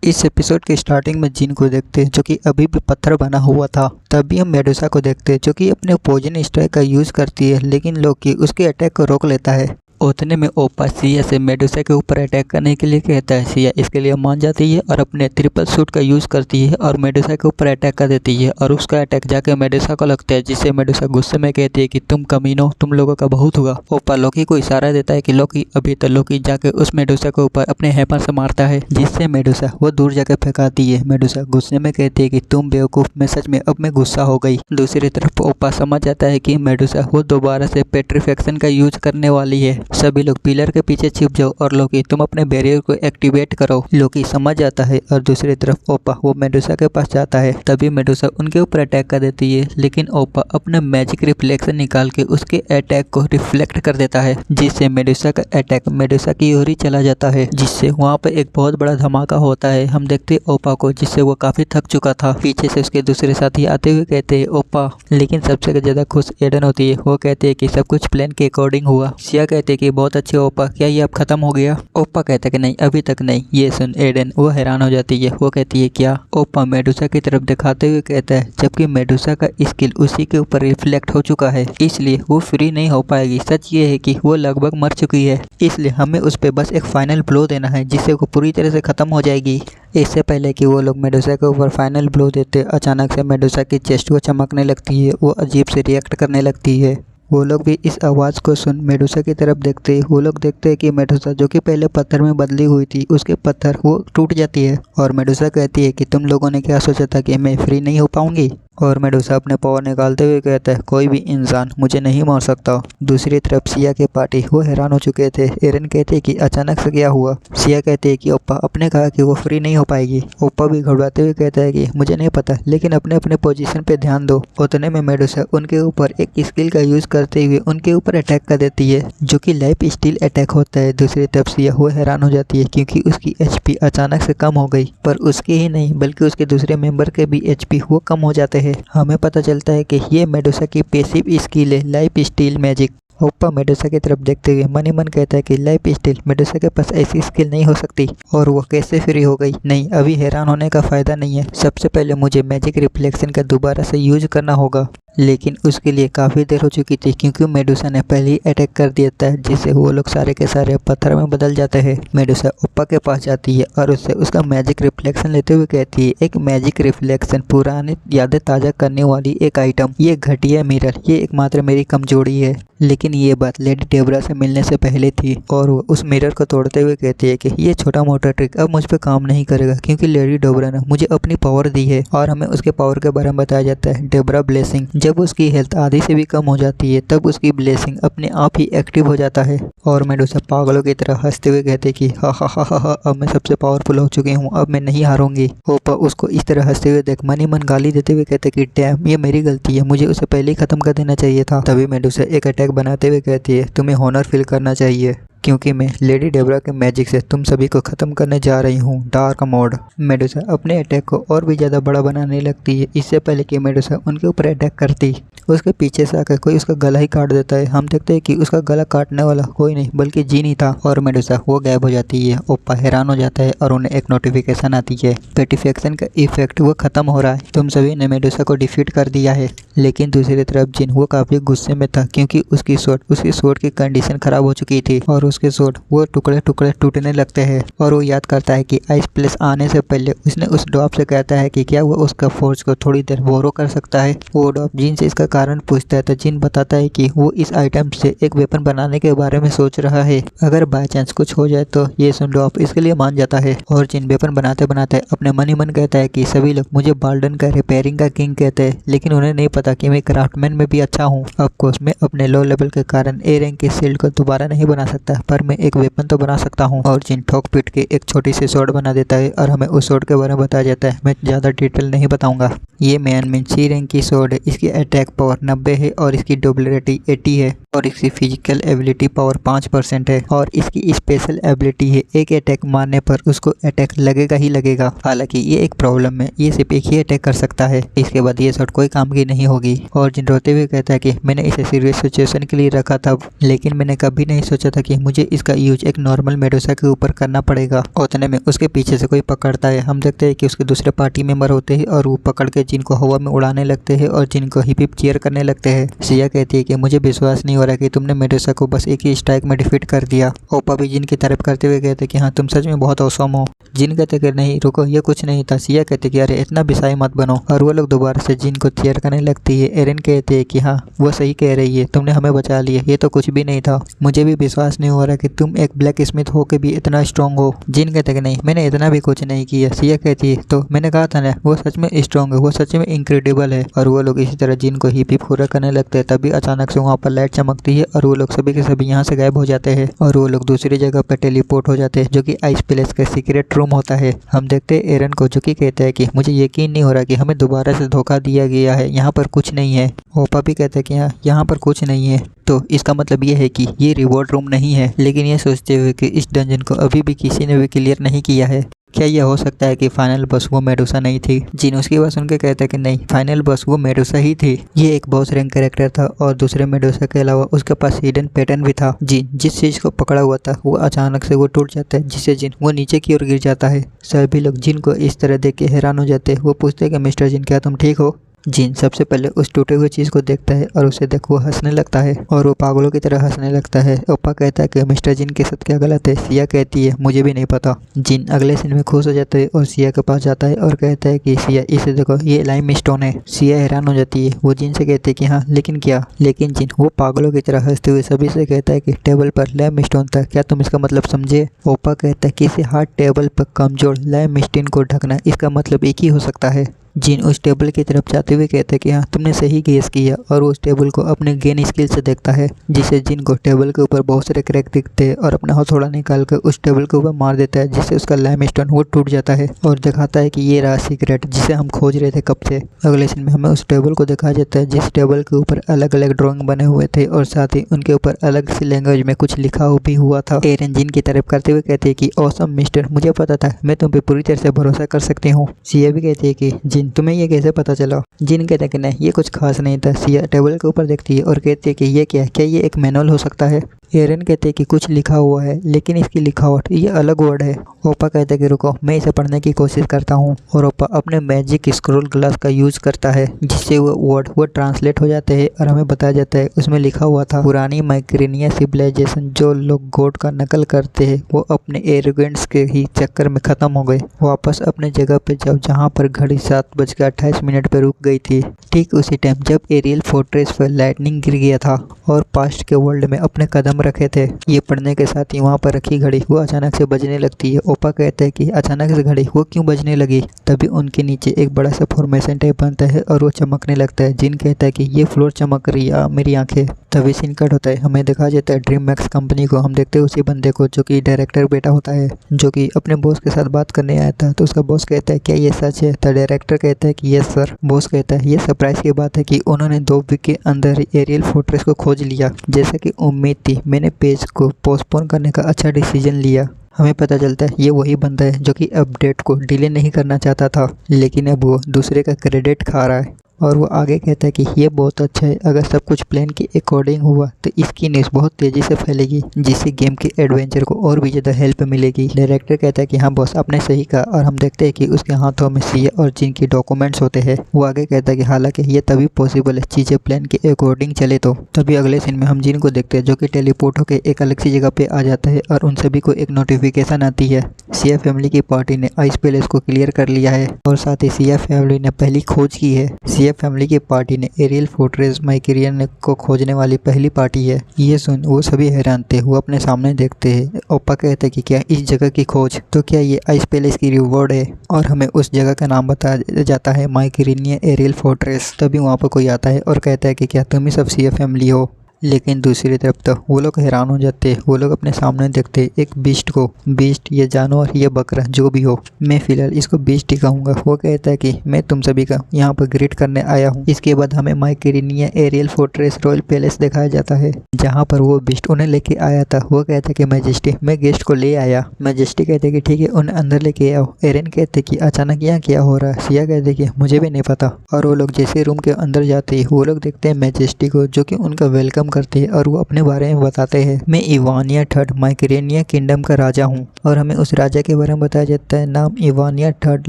इस एपिसोड के स्टार्टिंग में जिन को देखते हैं जो कि अभी भी पत्थर बना हुआ था। तभी हम मेडुसा को देखते हैं जो कि अपने पोजन स्ट्राइक का यूज़ करती है, लेकिन लोकी उसके अटैक को रोक लेता है। उतने में ओप्पा सिया से मेडुसा के ऊपर अटैक करने के लिए कहता है। सिया इसके लिए मान जाती है और अपने ट्रिपल सूट का यूज़ करती है और मेडुसा के ऊपर अटैक कर देती है और उसका अटैक जाके मेडुसा को लगता है, जिससे मेडुसा गुस्से में कहती है कि तुम कमीनो, तुम लोगों का बहुत हुआ। ओप्पा लोकी को इशारा देता है कि लोकी अभी, तो लोकी जाके उस मेडुसा के ऊपर अपने हैमर से मारता है, जिससे मेडुसा वो दूर जाके फेंकाती है। मेडुसा गुस्से में कहती है कि तुम बेवकूफ़, मैं सच में अब मैं गुस्सा हो गई। दूसरी तरफ ओप्पा समझ जाता है कि मेडुसा वो दोबारा से पेट्रिफिकेशन का यूज करने वाली है। सभी लोग पिलर के पीछे छिप जाओ और लोकी तुम अपने बैरियर को एक्टिवेट करो। लोकी समझ जाता है और दूसरी तरफ ओप्पा वो मेडुसा के पास जाता है। तभी मेडुसा उनके ऊपर अटैक कर देती है, लेकिन ओप्पा अपना मैजिक रिफ्लेक्शन निकाल के उसके अटैक को रिफ्लेक्ट कर देता है, जिससे मेडुसा का अटैक मेडुसा की ओर ही चला जाता है, जिससे वहाँ पर एक बहुत बड़ा धमाका होता है। हम देखते ओप्पा को, जिससे वो काफी थक चुका था। पीछे से उसके दूसरे साथी आते हुए कहते हैं ओप्पा, लेकिन सबसे ज्यादा खुश एडन होती है। वो कहते हैं कि सब कुछ प्लान के अकॉर्डिंग हुआ। सिया कहते हैं कि बहुत अच्छे ओप्पा, क्या ये अब खत्म हो गया? ओप्पा कहता है कि नहीं, अभी तक नहीं। ये सुन एडन वो हैरान हो जाती है। वो कहती है क्या? ओप्पा मेडुसा की तरफ दिखाते हुए कहता है, जबकि मेडुसा का स्किल उसी के ऊपर रिफ्लेक्ट हो चुका है, इसलिए वो फ्री नहीं हो पाएगी। सच ये है कि वो लगभग मर चुकी है, इसलिए हमें उस पर बस एक फाइनल ब्लो देना है, जिससे वो पूरी तरह से खत्म हो जाएगी। इससे पहले कि वो लोग मेडुसा के ऊपर फाइनल ब्लो देते, अचानक से मेडुसा की चेस्ट वो चमकने लगती है, वो अजीब से रिएक्ट करने लगती है। वो लोग भी इस आवाज़ को सुन मेडुसा की तरफ देखते हैं। वो लोग देखते हैं कि मेडुसा जो कि पहले पत्थर में बदली हुई थी, उसके पत्थर वो टूट जाती है और मेडुसा कहती है कि तुम लोगों ने क्या सोचा था कि मैं फ्री नहीं हो पाऊंगी? और मेडुसा अपने पावर निकालते हुए कहता है, कोई भी इंसान मुझे नहीं मार सकता। दूसरी तरफ सिया के पार्टी वो हैरान हो चुके थे। एरन कहते हैं कि अचानक से क्या हुआ? सिया कहते हैं कि ओप्पा अपने कहा कि वो फ्री नहीं हो पाएगी। ओप्पा भी घबराते हुए कहता है कि मुझे नहीं पता, लेकिन अपने अपने पोजीशन पे ध्यान दो। उतने में मेडुसा उनके ऊपर एक स्किल का यूज करते हुए उनके ऊपर अटैक कर देती है, जो कि लाइफ स्टील अटैक होता है। दूसरी तरफ सिया वो हैरान हो जाती है क्योंकि उसकी HP अचानक से कम हो गई, पर उसकी ही नहीं बल्कि उसके दूसरे मेंबर के भी HP वो कम हो जाते हैं। हमें पता चलता है कि ये मेडुसा की पैसिव स्किल है, लाइफ स्टील मैजिक। ओप्पा मेडुसा की तरफ देखते हुए मन ही मन कहता है कि लाइफ स्टील, मेडुसा के पास ऐसी स्किल नहीं हो सकती, और वो कैसे फ्री हो गई? नहीं, अभी हैरान होने का फायदा नहीं है। सबसे पहले मुझे मैजिक रिफ्लेक्शन का दोबारा से यूज करना होगा, लेकिन उसके लिए काफ़ी देर हो चुकी थी क्योंकि मेडुसा ने पहले ही अटैक कर दिया था, जिससे वो लोग सारे के सारे पत्थर में बदल जाते हैं। मेडुसा ओप्पा के पास जाती है और उससे उसका मैजिक रिफ्लेक्शन लेते हुए कहती है, एक मैजिक रिफ्लेक्शन पुरानी यादें ताज़ा करने वाली एक आइटम, ये घटिया मिरर, ये एकमात्र मेरी कमजोरी है। लेकिन ये बात लेडी डेबरा से मिलने से पहले थी और वो उस मिरर को तोड़ते हुए कहती है कि ये छोटा मोटा ट्रिक अब मुझ पर काम नहीं करेगा, क्योंकि लेडी डेबरा ने मुझे अपनी पावर दी है। और हमें उसके पावर के बारे में बताया जाता है, डेबरा ब्लेसिंग। जब उसकी हेल्थ आधी से भी कम हो जाती है तब उसकी ब्लेसिंग अपने आप ही एक्टिव हो जाता है। और मेडुसा पागलों की तरह हंसते हुए कहते कि हा हा हा हा, अब मैं सबसे पावरफुल हो चुकी हूँ, अब मैं नहीं हारूंगी। ओप्पा उसको इस तरह हंसते हुए देख मन ही मन गाली देते हुए कहते कि डैम, ये मेरी गलती है, मुझे उसे पहले ही खत्म कर देना चाहिए था। तभी मेडुसा एक अटैक बनाते हुए कहती है, तुम्हें हॉनर फील करना चाहिए, क्योंकि मैं लेडी डेबरा के मैजिक से तुम सभी को खत्म करने जा रही हूँ, डार्क मोड। मेडुसा अपने अटैक को और भी ज़्यादा बड़ा बनाने लगती है। इससे पहले कि मेडुसा उनके ऊपर अटैक करती, उसके पीछे से आकर कोई उसका गला ही काट देता है। हम देखते हैं कि उसका गला काटने वाला कोई नहीं बल्कि जीन ही था और मेडुसा वो गायब हो जाती है। ओप्पा हैरान हो जाता है और उन्हें एक नोटिफिकेशन आती है, पेटिफिकेशन का इफेक्ट वो खत्म हो रहा है, तुम सभी ने मेडुसा को डिफीट कर दिया है। लेकिन दूसरी तरफ जिन वो काफ़ी गुस्से में था क्योंकि उसकी शॉट की कंडीशन खराब हो चुकी थी और उसके शॉट वो टुकड़े टुकड़े टूटने लगते हैं। और वो याद करता है कि आइस प्लेस आने से पहले उसने उस डॉप से कहता है कि क्या वो उसका फोर्स को थोड़ी देर बोरो कर सकता है। वो डॉप जिन से इसका कारण पूछता है तो जिन बताता है कि वो इस आइटम से एक वेपन बनाने के बारे में सोच रहा है, अगर बाय चांस कुछ हो जाए तो। ये सुन डॉप इसके लिए मान जाता है और जिन वेपन बनाते बनाते अपने मन ही मन कहता है कि सभी लोग मुझे बाल्डन का रिपेयरिंग का किंग कहते हैं, लेकिन उन्हें नहीं पता कि मैं क्राफ्टमैन में भी अच्छा हूँ। ऑफकोर्स मैं अपने लो लेवल के कारण ए रैंक के शील्ड को दोबारा नहीं बना सकता, पर मैं एक वेपन तो बना सकता हूँ। और जिन ठोक पीट के एक छोटी सी शॉट बना देता है और हमें उस शॉट के बारे में बताया जाता है। मैं ज़्यादा डिटेल नहीं बताऊंगा। ये मैन सी रैंक की शॉट है, इसकी अटैक पावर 90 है और इसकी डुरेबिलिटी 80 है और इसकी फिजिकल एबिलिटी पावर 5% है और इसकी स्पेशल एबिलिटी है, एक अटैक मारने पर उसको अटैक लगेगा ही लगेगा। हालांकि ये एक प्रॉब्लम है, ये सिर्फ एक ही अटैक कर सकता है, इसके बाद ये शॉट कोई काम की नहीं होगी। और जिन रोते हुए कहता है कि मैंने इसे सीरियस सिचुएशन के लिए रखा था, लेकिन मैंने कभी नहीं सोचा था कि मुझे इसका यूज एक नॉर्मल मेडुसा के ऊपर करना पड़ेगा। उतने में उसके पीछे से कोई पकड़ता है। हम देखते हैं कि उसके दूसरे पार्टी मेंबर होते हैं और वो पकड़ के जिन को हवा में उड़ाने लगते हैं और जिन को हिप हिप चीयर करने लगते हैं। सिया कहती है कि मुझे विश्वास नहीं हो रहा कि तुमने मेडुसा को बस एक ही स्ट्राइक में डिफीट कर दिया। ओप्पा भी जिन की तारीफ करते हुए कहते कि हाँ तुम सच में बहुत औसम हो। जिन कहते कि नहीं रुको, ये कुछ नहीं था। सिया कहते कि अरे इतना बिसाई मत बनो। और वो लोग दोबारा से जिन को चीयर करने लगती है। एरन कहते हैं कि हाँ वो सही कह रही है, तुमने हमें बचा लिया, ये तो कुछ भी नहीं था। मुझे भी विश्वास नहीं हो रहा कि तुम एक ब्लैक स्मिथ हो के भी इतना स्ट्रॉन्ग हो। जिन कहते कि नहीं मैंने इतना भी कुछ नहीं किया। सिया कहती है तो मैंने कहा था ना वो सच में स्ट्रॉन्ग है, वो सच में इनक्रेडिबल है। और वो लोग इसी तरह जिन को हिप हिप पूरा करने लगते हैं। तभी अचानक से वहाँ पर लाइट चमकती है और वो लोग सभी के सभी यहाँ से गायब हो जाते हैं और वो लोग दूसरी जगह पर टेलीपोर्ट हो जाते हैं जो कि आइस पैलेस का सीक्रेट रूम होता है। हम देखते हैं एरन को जो कि कहता है कि मुझे यकीन नहीं हो रहा कि हमें दोबारा से धोखा दिया गया है, यहाँ पर कुछ नहीं है। ओप्पा भी कहता है कि यहाँ पर कुछ नहीं है, तो इसका मतलब ये है कि ये रिवॉर्ड रूम नहीं है। लेकिन ये सोचते हुए कि इस डंजन को अभी भी किसी ने भी क्लियर नहीं किया है। क्या यह हो सकता है कि फाइनल बॉस वो मेडुसा नहीं थी? जिन उसकी बात सुन के कहता है कि नहीं, फाइनल बॉस वो मेडुसा ही थी। ये एक बॉस रैंक कैरेक्टर था और दूसरे मेडुसा के अलावा उसके पास हिडन पैटर्न भी था। जिन जिस चीज को पकड़ा हुआ था वो अचानक से वो टूट जाता है, जिससे जिन वो नीचे की ओर गिर जाता है। सभी लोग जिन को इस तरह देख के हैरान हो जाते हैं। वो पूछते हैं कि मिस्टर जिन क्या तुम ठीक हो? जिन सबसे पहले उस टूटे हुए चीज़ को देखता है और उसे देख वो हंसने लगता है और वो पागलों की तरह हंसने लगता है। ओप्पा कहता है कि मिस्टर जिन के साथ क्या गलत है? सिया कहती है मुझे भी नहीं पता। जिन अगले सीन में खुश हो जाता है और सिया के पास जाता है और कहता है कि सिया इसे देखो, ये लाइम स्टोन है। सिया हैरान हो जाती है। वो जिन से कहती है कि हाँ लेकिन क्या? लेकिन जिन वो पागलों की तरह हंसते हुए सभी से कहता है कि टेबल पर लाइम स्टोन था, क्या तुम इसका मतलब समझे? ओप्पा कहता है कि इसे हार्ड टेबल पर कमजोर लाइम स्टोन को ढकना, इसका मतलब एक ही हो सकता है। जिन उस टेबल की तरफ जाते हुए कहते हैं कि हाँ तुमने सही गेस किया और वो उस टेबल को अपने गेन स्किल से देखता है, जिससे जिन को टेबल के ऊपर बहुत सारे क्रैक दिखते हैं और अपना हथौड़ा निकाल कर उस टेबल के ऊपर मार देता है, जिससे उसका लाइमस्टोन वो टूट जाता है और दिखाता है कि ये रहा सीक्रेट जिसे हम खोज रहे थे कब से। अगले सीन में हमें उस टेबल को दिखाया जाता है जिस टेबल के ऊपर अलग अलग ड्राइंग बने हुए थे और साथ ही उनके ऊपर अलग सी लैंग्वेज में कुछ लिखा भी हुआ था। एरन जिन की तारीफ करते हुए कहते हैं कि ऑसम मिस्टर, मुझे पता था, मैं तुम पे पूरी तरह से भरोसा कर सकती हूँ। सिया भी कहती है कि जिन तुम्हें ये कैसे पता चला? जिन कहते हैं कि नहीं ये कुछ खास नहीं था। सिया टेबल के ऊपर देखती है और कहती है कि ये क्या ये एक मैनुअल हो सकता है? एरन कहते हैं कि कुछ लिखा हुआ है लेकिन इसकी लिखावट ये अलग वर्ड है। ओप्पा कहते हैं कि रुको मैं इसे पढ़ने की कोशिश करता हूँ और ओप्पा अपने मैजिक स्क्रॉल ग्लास का यूज करता है जिससे वो वर्ड वो ट्रांसलेट हो जाते हैं और हमें बताया जाता है उसमें लिखा हुआ था पुरानी माइक्रेनिया सिविलाइजेशन जो लोग गॉड का नकल करते हैं वो अपने एरोगेंस के ही चक्कर में खत्म हो गए। वापस अपने जगह पे जाओ जहाँ पर घड़ी 7:28 पे रुक गई थी। ठीक उसी टाइम जब एरियल फोर्ट्रेस पर लाइटनिंग गिर गया था और पास्ट के वर्ल्ड में अपने कदम रखे थे। ये पढ़ने के साथ ही वहाँ पर रखी घड़ी वो अचानक से बजने लगती है। ओप्पा कहते हैं कि अचानक से घड़ी वो क्यों बजने लगी? तभी उनके नीचे एक बड़ा सा फॉर्मेशन टाइप बनता है और वो चमकने लगता है। जिन कहता है कि ये फ्लोर चमक रही है मेरी आंखें। तभी सीन कट होता है, हमें दिखाया जाता है ड्रीम मैक्स कंपनी को। हम देखते हैं उसी बंदे को जो कि डायरेक्टर बेटा होता है, जो कि अपने बॉस के साथ बात करने आया था। तो उसका बॉस कहता है क्या ये सच है? तो डायरेक्टर कहता है कि यस सर। बॉस कहता है ये सरप्राइज की बात है कि उन्होंने 2 वीक के अंदर एरियल फोर्ट्रेस को खोज लिया, जैसा कि उम्मीद थी। मैंने पेज को पोस्टपोन करने का अच्छा डिसीजन लिया। हमें पता चलता है ये वही बंदा है जो कि अपडेट को डिले नहीं करना चाहता था, लेकिन अब वो दूसरे का क्रेडिट खा रहा है। और वो आगे कहता है कि ये बहुत अच्छा है, अगर सब कुछ प्लान के अकॉर्डिंग हुआ तो इसकी न्यूज़ बहुत तेज़ी से फैलेगी, जिससे गेम के एडवेंचर को और भी ज़्यादा हेल्प मिलेगी। डायरेक्टर कहता है कि हाँ बॉस आपने सही कहा। और हम देखते हैं कि उसके हाथों में सिया और जिन की डॉक्यूमेंट्स होते हैं। वो आगे कहता है कि हालांकि ये तभी पॉसिबल है चीज़ें प्लान के अकॉर्डिंग चले तो। तभी अगले सीन में हम जिन को देखते हैं जो कि टेलीपोर्ट होकर एक अलग सी जगह पे आ जाता है और उन सभी को एक नोटिफिकेशन आती है। सिया फैमिली की पार्टी ने आइस पैलेस को क्लियर कर लिया है और साथ ही सिया फैमिली ने पहली खोज की है। सिया फैमिली की पार्टी ने एरियल फोर्ट्रेस माइक्रेनिया को खोजने वाली पहली पार्टी है। ये सुन वो सभी हैरान थे। वो अपने सामने देखते हैं। ओप्पा कहते हैं कि क्या इस जगह की खोज? तो क्या ये आइस पैलेस की रिवॉर्ड है? और हमें उस जगह का नाम बताया जाता है माइक्रेनिया एरियल फोर्ट्रेस। तभी वहाँ पर कोई आता है और कहता है कि क्या तुम ही सब सिया फैमिली हो? लेकिन दूसरी तरफ तो वो लोग हैरान हो जाते हैं। वो लोग अपने सामने देखते हैं एक बीस्ट को। बीस्ट ये जानवर ये बकरा जो भी हो, मैं फिलहाल इसको बीस्ट ही कहूँगा। वो कहता है कि मैं तुम सभी का यहाँ पर ग्रीट करने आया हूँ। इसके बाद हमें माइक्रेनिया एरियल फोर्ट्रेस रॉयल पैलेस दिखाया जाता है जहाँ पर वो बीस्ट उन्हें लेके आया था। वो कहता है कि मैजेस्टी मैं गेस्ट को ले आया। मैजेस्टी कहते कि ठीक है उन्हें अंदर लेके आओ। एरन कहते कि अचानक यहाँ क्या हो रहा है? सिया कहते कि मुझे भी नहीं पता। और वो लोग जैसे रूम के अंदर जाते ही वो लोग देखते हैं मैजेस्टी को, जो कि उनका वेलकम वेलकम करते हैं और वो अपने बारे में बताते हैं। मैं इवानिया थर्ड माइक्रेनिया किंगडम का राजा हूँ। और हमें उस राजा के बारे में बताया जाता है, नाम इवानिया थर्ड,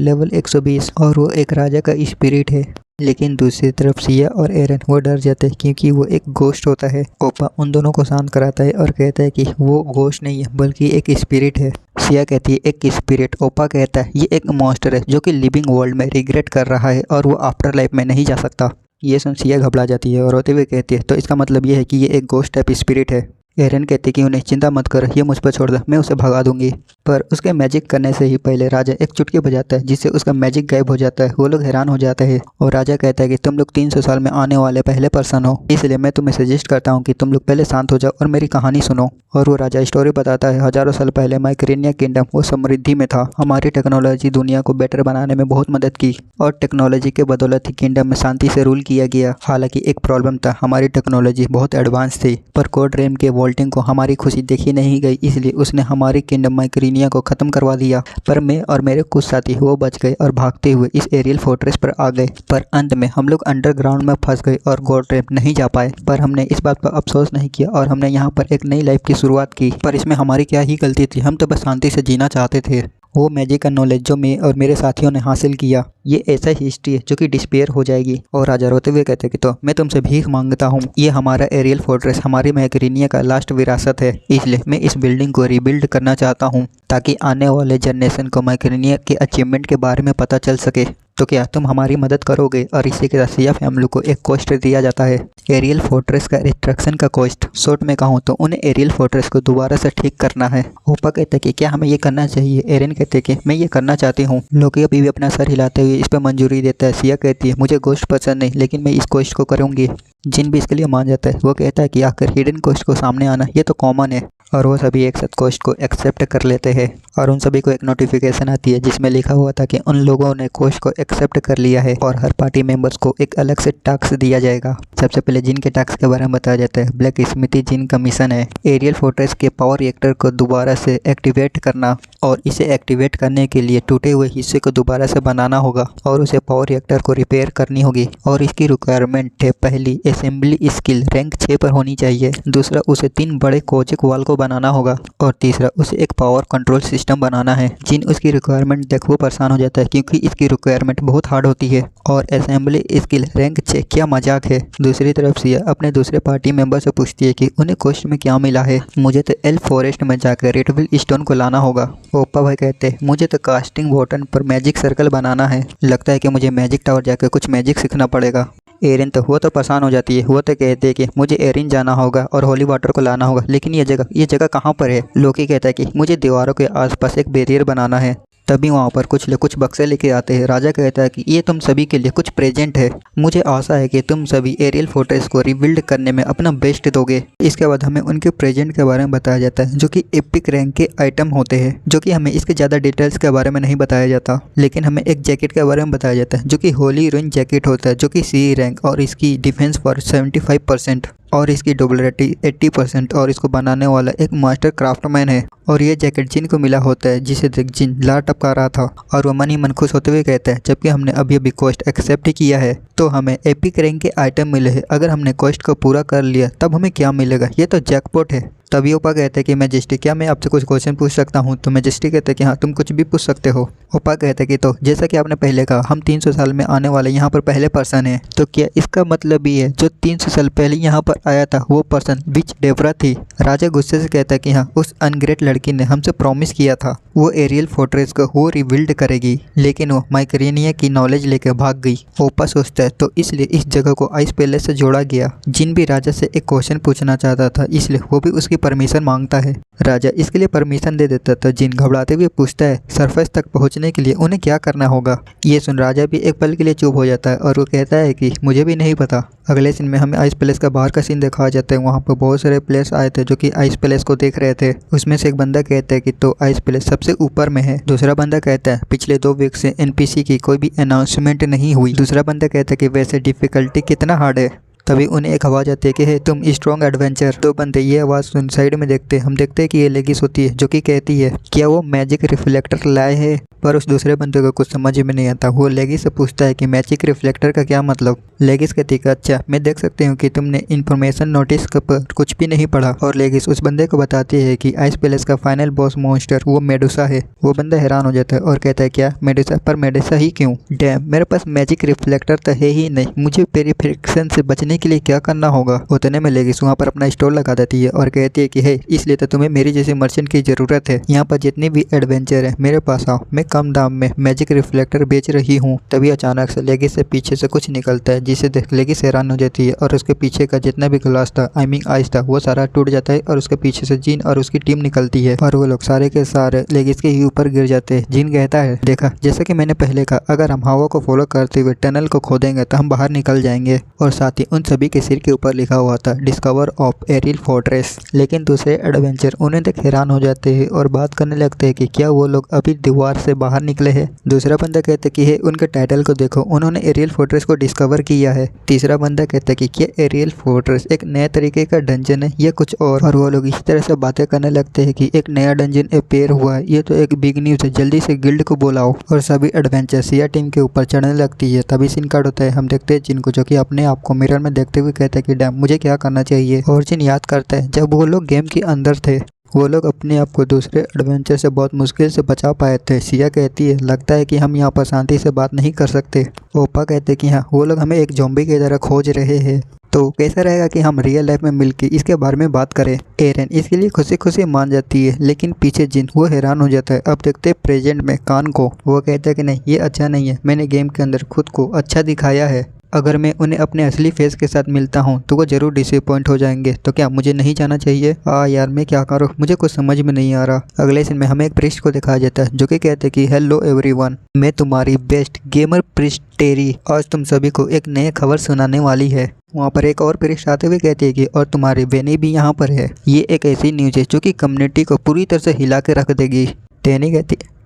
लेवल 120 और वो एक राजा का स्पिरिट है। लेकिन दूसरी तरफ सिया और एरन वो डर जाते हैं क्योंकि वो एक गोश्त होता है। ओपा उन दोनों को शांत कराता है और कहता है कि वो गोश्त नहीं है बल्कि एक स्पिरिट है। सिया कहती है एक स्पिरिट। ओपा कहता है ये एक मॉन्स्टर है जो कि लिविंग वर्ल्ड में रिग्रेट कर रहा है और वो आफ्टर लाइफ में नहीं जा सकता। ये सुन सिया घबरा जाती है और रोते हुए कहती है तो इसका मतलब ये है कि ये एक गोश्त टाइप स्पिरिट है। एरन कहती कि उन्हें चिंता मत कर, ये मुझ पर छोड़ दो, मैं उसे भगा दूंगी। पर उसके मैजिक करने से ही पहले राजा एक चुटकी बजाता है जिससे उसका मैजिक गायब हो जाता है। वो लोग हैरान हो जाते हैं और राजा कहता है कि तुम लोग 300 साल में आने वाले पहले पर्सन हो, इसलिए मैं तुम्हें सजेस्ट करता हूँ कि तुम लोग पहले शांत हो जाओ और मेरी कहानी सुनो। और वो राजा स्टोरी बताता है, हजारों साल पहले माइक्रेनिया किंगडम वो समृद्धि में था। हमारी टेक्नोलॉजी दुनिया को बेटर बनाने में बहुत मदद की और टेक्नोलॉजी के बदौलत ही किंगडम में शांति से रूल किया गया। हालांकि एक प्रॉब्लम था, हमारी टेक्नोलॉजी बहुत एडवांस थी पर कोड रेम के वोल्टिंग को हमारी खुशी देखी नहीं गई, इसलिए उसने हमारी किंगडम माइक्रेनिया को खत्म करवा दिया। पर मैं और मेरे कुछ साथी वो बच गए और भागते हुए इस एरियल फोर्ट्रेस पर आ गए। पर अंत में हम लोग अंडरग्राउंड में फंस गए और कोड रेम नहीं जा पाए। पर हमने इस बात पर अफसोस नहीं किया और हमने यहाँ पर एक नई लाइफ की शुरुआत की। पर इसमें हमारी क्या ही गलती थी, हम तो बस शांति से जीना चाहते थे। वो मैजिक का नॉलेज जो मैं और मेरे साथियों ने हासिल किया, ये ऐसा हिस्ट्री है जो कि डिस्पेयर हो जाएगी। और राजा रोते हुए कहते कि तो मैं तुमसे भीख मांगता हूँ, ये हमारा एरियल फोर्ट्रेस हमारी माइक्रेनिया का लास्ट विरासत है, इसलिए मैं इस बिल्डिंग को रिबिल्ड करना चाहता हूँ ताकि आने वाले जनरेशन को माइक्रेनिया के अचीवमेंट के बारे में पता चल सके। तो क्या तुम हमारी मदद करोगे? और इसी के साथ सिया फैमिली को एक कोस्ट दिया जाता है, एरियल फोर्ट्रेस का रिस्ट्रक्शन का कोस्ट। शॉर्ट में कहूँ तो उन्हें एरियल फोर्ट्रेस को दोबारा से ठीक करना है। ओपा कहते हैं कि क्या हमें ये करना चाहिए? एरन कहते हैं कि मैं ये करना चाहती हूँ। लोकी अभी भी अपना सर हिलाते हुए इस पर मंजूरी देता है। सिया कहती है मुझे गोश्त पसंद नहीं, लेकिन मैं इस कोस्ट को करूँगी। जिन भी इसके लिए मान जाता है। वो कहता है कि आखिर हिडन कोस्ट को सामने आना ये तो कॉमन है। और वो सभी एक साथ कोस्ट को एक्सेप्ट कर लेते हैं और उन सभी को एक नोटिफिकेशन आती है जिसमें लिखा हुआ था कि उन लोगों ने कोस्ट को एक्सेप्ट कर लिया है और हर पार्टी मेंबर्स को एक अलग से टास्क दिया जाएगा। सबसे पहले जिन के टास्क के बारे में बताया जाता है। ब्लैक स्मिथी जिन का मिशन है एरियल फोर्ट्रेस के पावर रिएक्टर को दोबारा से एक्टिवेट करना और इसे एक्टिवेट करने के लिए टूटे हुए हिस्से को दोबारा से बनाना होगा और उसे पावर रिएक्टर को रिपेयर करनी होगी। और इसकी रिक्वायरमेंट है, पहली असेंबली स्किल रैंक 6 पर होनी चाहिए, दूसरा उसे 3 बड़े कोजिक वाल को बनाना होगा और तीसरा उसे एक पावर कंट्रोल सिस्टम बनाना है। जिन उसकी रिक्वायरमेंट देख वो परेशान हो जाता है क्योंकि इसकी रिक्वायरमेंट बहुत हार्ड होती है और असेंबली स्किल रैंक 6 क्या मजाक है। दूसरी तरफ सिया अपने दूसरे पार्टी मेंबर से पूछती है कि उन्हें कोस्ट में क्या मिला है। मुझे तो एल्फ फॉरेस्ट में जाकर रेडविल स्टोन को लाना होगा। ओप्पा भाई कहते हैं मुझे तो कास्टिंग बटन पर मैजिक सर्कल बनाना है, लगता है कि मुझे मैजिक टावर जाकर कुछ मैजिक सीखना पड़ेगा। एरिन तो वो तो परेशान हो जाती है। वो तो कहते हैं कि मुझे एरिन जाना होगा और होली वाटर को लाना होगा, लेकिन ये जगह कहाँ पर है। लोकी कहता है कि मुझे दीवारों के आसपास एक बैरियर बनाना है। तभी वहाँ पर कुछ बक्से लेके आते हैं। राजा कहता है कि ये तुम सभी के लिए कुछ प्रेजेंट है, मुझे आशा है कि तुम सभी एरियल फोर्ट्रेस को रिबिल्ड करने में अपना बेस्ट दोगे। इसके बाद हमें उनके प्रेजेंट के बारे में बताया जाता है जो कि एपिक रैंक के आइटम होते हैं, जो कि हमें इसके ज़्यादा डिटेल्स के बारे में नहीं बताया जाता। लेकिन हमें एक जैकेट के बारे में बताया जाता है जो कि होली रूइन जैकेट होता है, जो कि सी रैंक और इसकी डिफेंस पर 75% और इसकी ड्यूरेबिलिटी 80% और इसको बनाने वाला एक मास्टर क्राफ्टमैन है। और ये जैकेट जिन को मिला होता है जिसे देख जिन लार टपका रहा था और वो मन ही मन खुश होते हुए कहता है जबकि हमने अभी कोस्ट एक्सेप्ट ही किया है तो हमें एपिक रैंक के आइटम मिले हैं। अगर हमने कोस्ट को पूरा कर लिया तब हमें क्या मिलेगा, ये तो जैकपॉट है। तभी ओपा कहते हैं कि मैजेस्टी क्या मैं आपसे कुछ क्वेश्चन पूछ सकता हूँ। तो मैजेस्टी कहते हैं कि हाँ तुम कुछ भी पूछ सकते हो। ओपा कहते हैं कि तो जैसा कि आपने पहले कहा हम 300 साल में आने वाले यहाँ पर पहले पर्सन है, तो क्या इसका मतलब ये है जो 300 साल पहले यहाँ पर आया था वो पर्सन विच डेबरा थी। राजा गुस्से से कहता है कि हाँ उस अनग्रेट लड़की ने हमसे प्रॉमिस किया था वो एरियल फोर्ट्रेस को वो रिबिल्ड करेगी, लेकिन वो माइक्रेनिया की नॉलेज लेकर भाग गई। ओपा सोचता है तो इसलिए इस जगह को आइस पैलेस से जोड़ा गया। जिन भी राजा से एक क्वेश्चन पूछना चाहता था इसलिए वो भी उसकी परमिशन मांगता है। राजा इसके लिए परमिशन दे देता था। जिन घबराते हुए पूछता है सरफेस तक पहुंचने के लिए उन्हें क्या करना होगा। ये सुन राजा भी एक पल के लिए चुप हो जाता है और वो कहता है कि मुझे भी नहीं पता। अगले सीन में हमें आइस पैलेस का बाहर का सीन दिखाया जाता है। वहाँ पर बहुत सारे प्लेयर्स आए थे जो कि आइस पैलेस को देख रहे थे। उसमें से एक बंदा कहता है कि तो आइस पैलेस सबसे ऊपर में है। दूसरा बंदा कहता है पिछले 2 वीक से एनपीसी की कोई भी अनाउंसमेंट नहीं हुई। दूसरा बंदा कहता है कि वैसे डिफिकल्टी कितना हार्ड है। तभी उन्हें एक आवाज़ आती है कि हे तुम स्ट्रॉन्ग एडवेंचर। दो बंदे ये आवाज़ सुन साइड में देखते हैं। हम देखते हैं कि ये लेगिस होती है जो कि कहती है क्या वो मैजिक रिफ्लेक्टर लाए है, पर उस दूसरे बंदे को कुछ समझ में नहीं आता। वो लेगिस से पूछता है कि मैजिक रिफ्लेक्टर का क्या मतलब। लेगिस कहती है अच्छा मैं देख सकती हूँ कि तुमने इन्फॉर्मेशन नोटिस पर कुछ भी नहीं पढ़ा। और लेगिस उस बंदे को बताती है कि आइस पैलेस का फाइनल बॉस मॉन्स्टर वो मेडुसा है। वो बंदा हैरान हो जाता है और कहता है क्या मेडुसा, पर मेडुसा ही क्यों? डैम, मेरे पास मैजिक रिफ्लेक्टर तो है ही नहीं, मुझे पेरिफेक्शन से बचने के लिए क्या करना होगा? उतने में लेगिस वहाँ पर अपना स्टोर लगा देती है और कहती है कि हे इसलिए तो तुम्हें मेरी जैसे मर्चेंट की जरूरत है। यहाँ पर जितनी भी एडवेंचर है मेरे पास आओ, मैं कम दाम में मैजिक रिफ्लेक्टर बेच रही हूँ। तभी अचानक से लेगिस से पीछे से कुछ निकलता है जिसे देख लेगिस हैरान हो जाती है और उसके पीछे का जितना भी ग्लास था, आई मीन आइस था, वो सारा टूट जाता है और उसके पीछे से जिन और उसकी टीम निकलती है और वो लोग सारे के सारे लेगिस के ही ऊपर गिर जाते हैं। जिन कहता है देखा, जैसा कि मैंने पहले कहा, अगर हम हवा को फॉलो करते हुए टनल को खोदेंगे तो हम बाहर निकल जाएंगे। और साथ ही उन सभी के सिर के ऊपर लिखा हुआ था डिस्कवर ऑफ एरियल फोर्ट्रेस। लेकिन दूसरे एडवेंचर उन्हें देख हैरान हो जाते हैं और बात करने लगते हैं कि क्या वो लोग अभी दीवार से बाहर निकले हैं। दूसरा बंदा कहता है कि हे उनके टाइटल को देखो, उन्होंने एरियल फोर्ट्रेस को डिस्कवर किया है। तीसरा बंदा कहता है कि क्या एरियल फोर्ट्रेस एक नए तरीके का डंजन है या कुछ और वो लोग इस तरह से बातें करने लगते हैं कि एक नया डंजन अपेयर हुआ है, ये तो एक बिग न्यूज़ है, जल्दी से गिल्ड को बुलाओ। और सभी एडवेंचर सिया टीम के ऊपर चढ़ने लगती है। तभी सीन कट होता है। हम देखते हैं जिनको जो कि अपने आप को मिरर में देखते हुए कहता है कि डैम मुझे क्या करना चाहिए। और जिन याद करता है जब वो लोग गेम के अंदर थे, वो लोग अपने आप को दूसरे एडवेंचर से बहुत मुश्किल से बचा पाए थे। सिया कहती है लगता है कि हम यहाँ पर शांति से बात नहीं कर सकते। ओपा कहते हैं कि हाँ वो लोग हमें एक ज़ॉम्बी की तरह खोज रहे हैं, तो कैसा रहेगा कि हम रियल लाइफ में मिलके इसके बारे में बात करें। एरन इसके लिए खुशी खुशी मान जाती है, लेकिन पीछे जिन वो हैरान हो जाता है। अब देखते हैं प्रेजेंट में कान को। वो कहता है कि नहीं ये अच्छा नहीं है, मैंने गेम के अंदर खुद को अच्छा दिखाया है, अगर मैं उन्हें अपने असली फेस के साथ मिलता हूँ तो वो जरूर डिसअपॉइंट हो जाएंगे, तो क्या मुझे नहीं जाना चाहिए? यार मैं क्या करूँ, मुझे कुछ समझ में नहीं आ रहा। अगले सीन में हमें एक प्रिस्ट को दिखाया जाता है जो कि कहते हैं कि हेलो एवरीवन, मैं तुम्हारी बेस्ट गेमर प्रिस्ट टेरी आज तुम सभी को एक नई खबर सुनाने वाली है। वहाँ पर एक और प्रिस्ट आते हुए कहती है कि और तुम्हारी बेनी भी यहाँ पर है। ये एक ऐसी न्यूज है जो कि कम्युनिटी को पूरी तरह से हिला के रख देगी।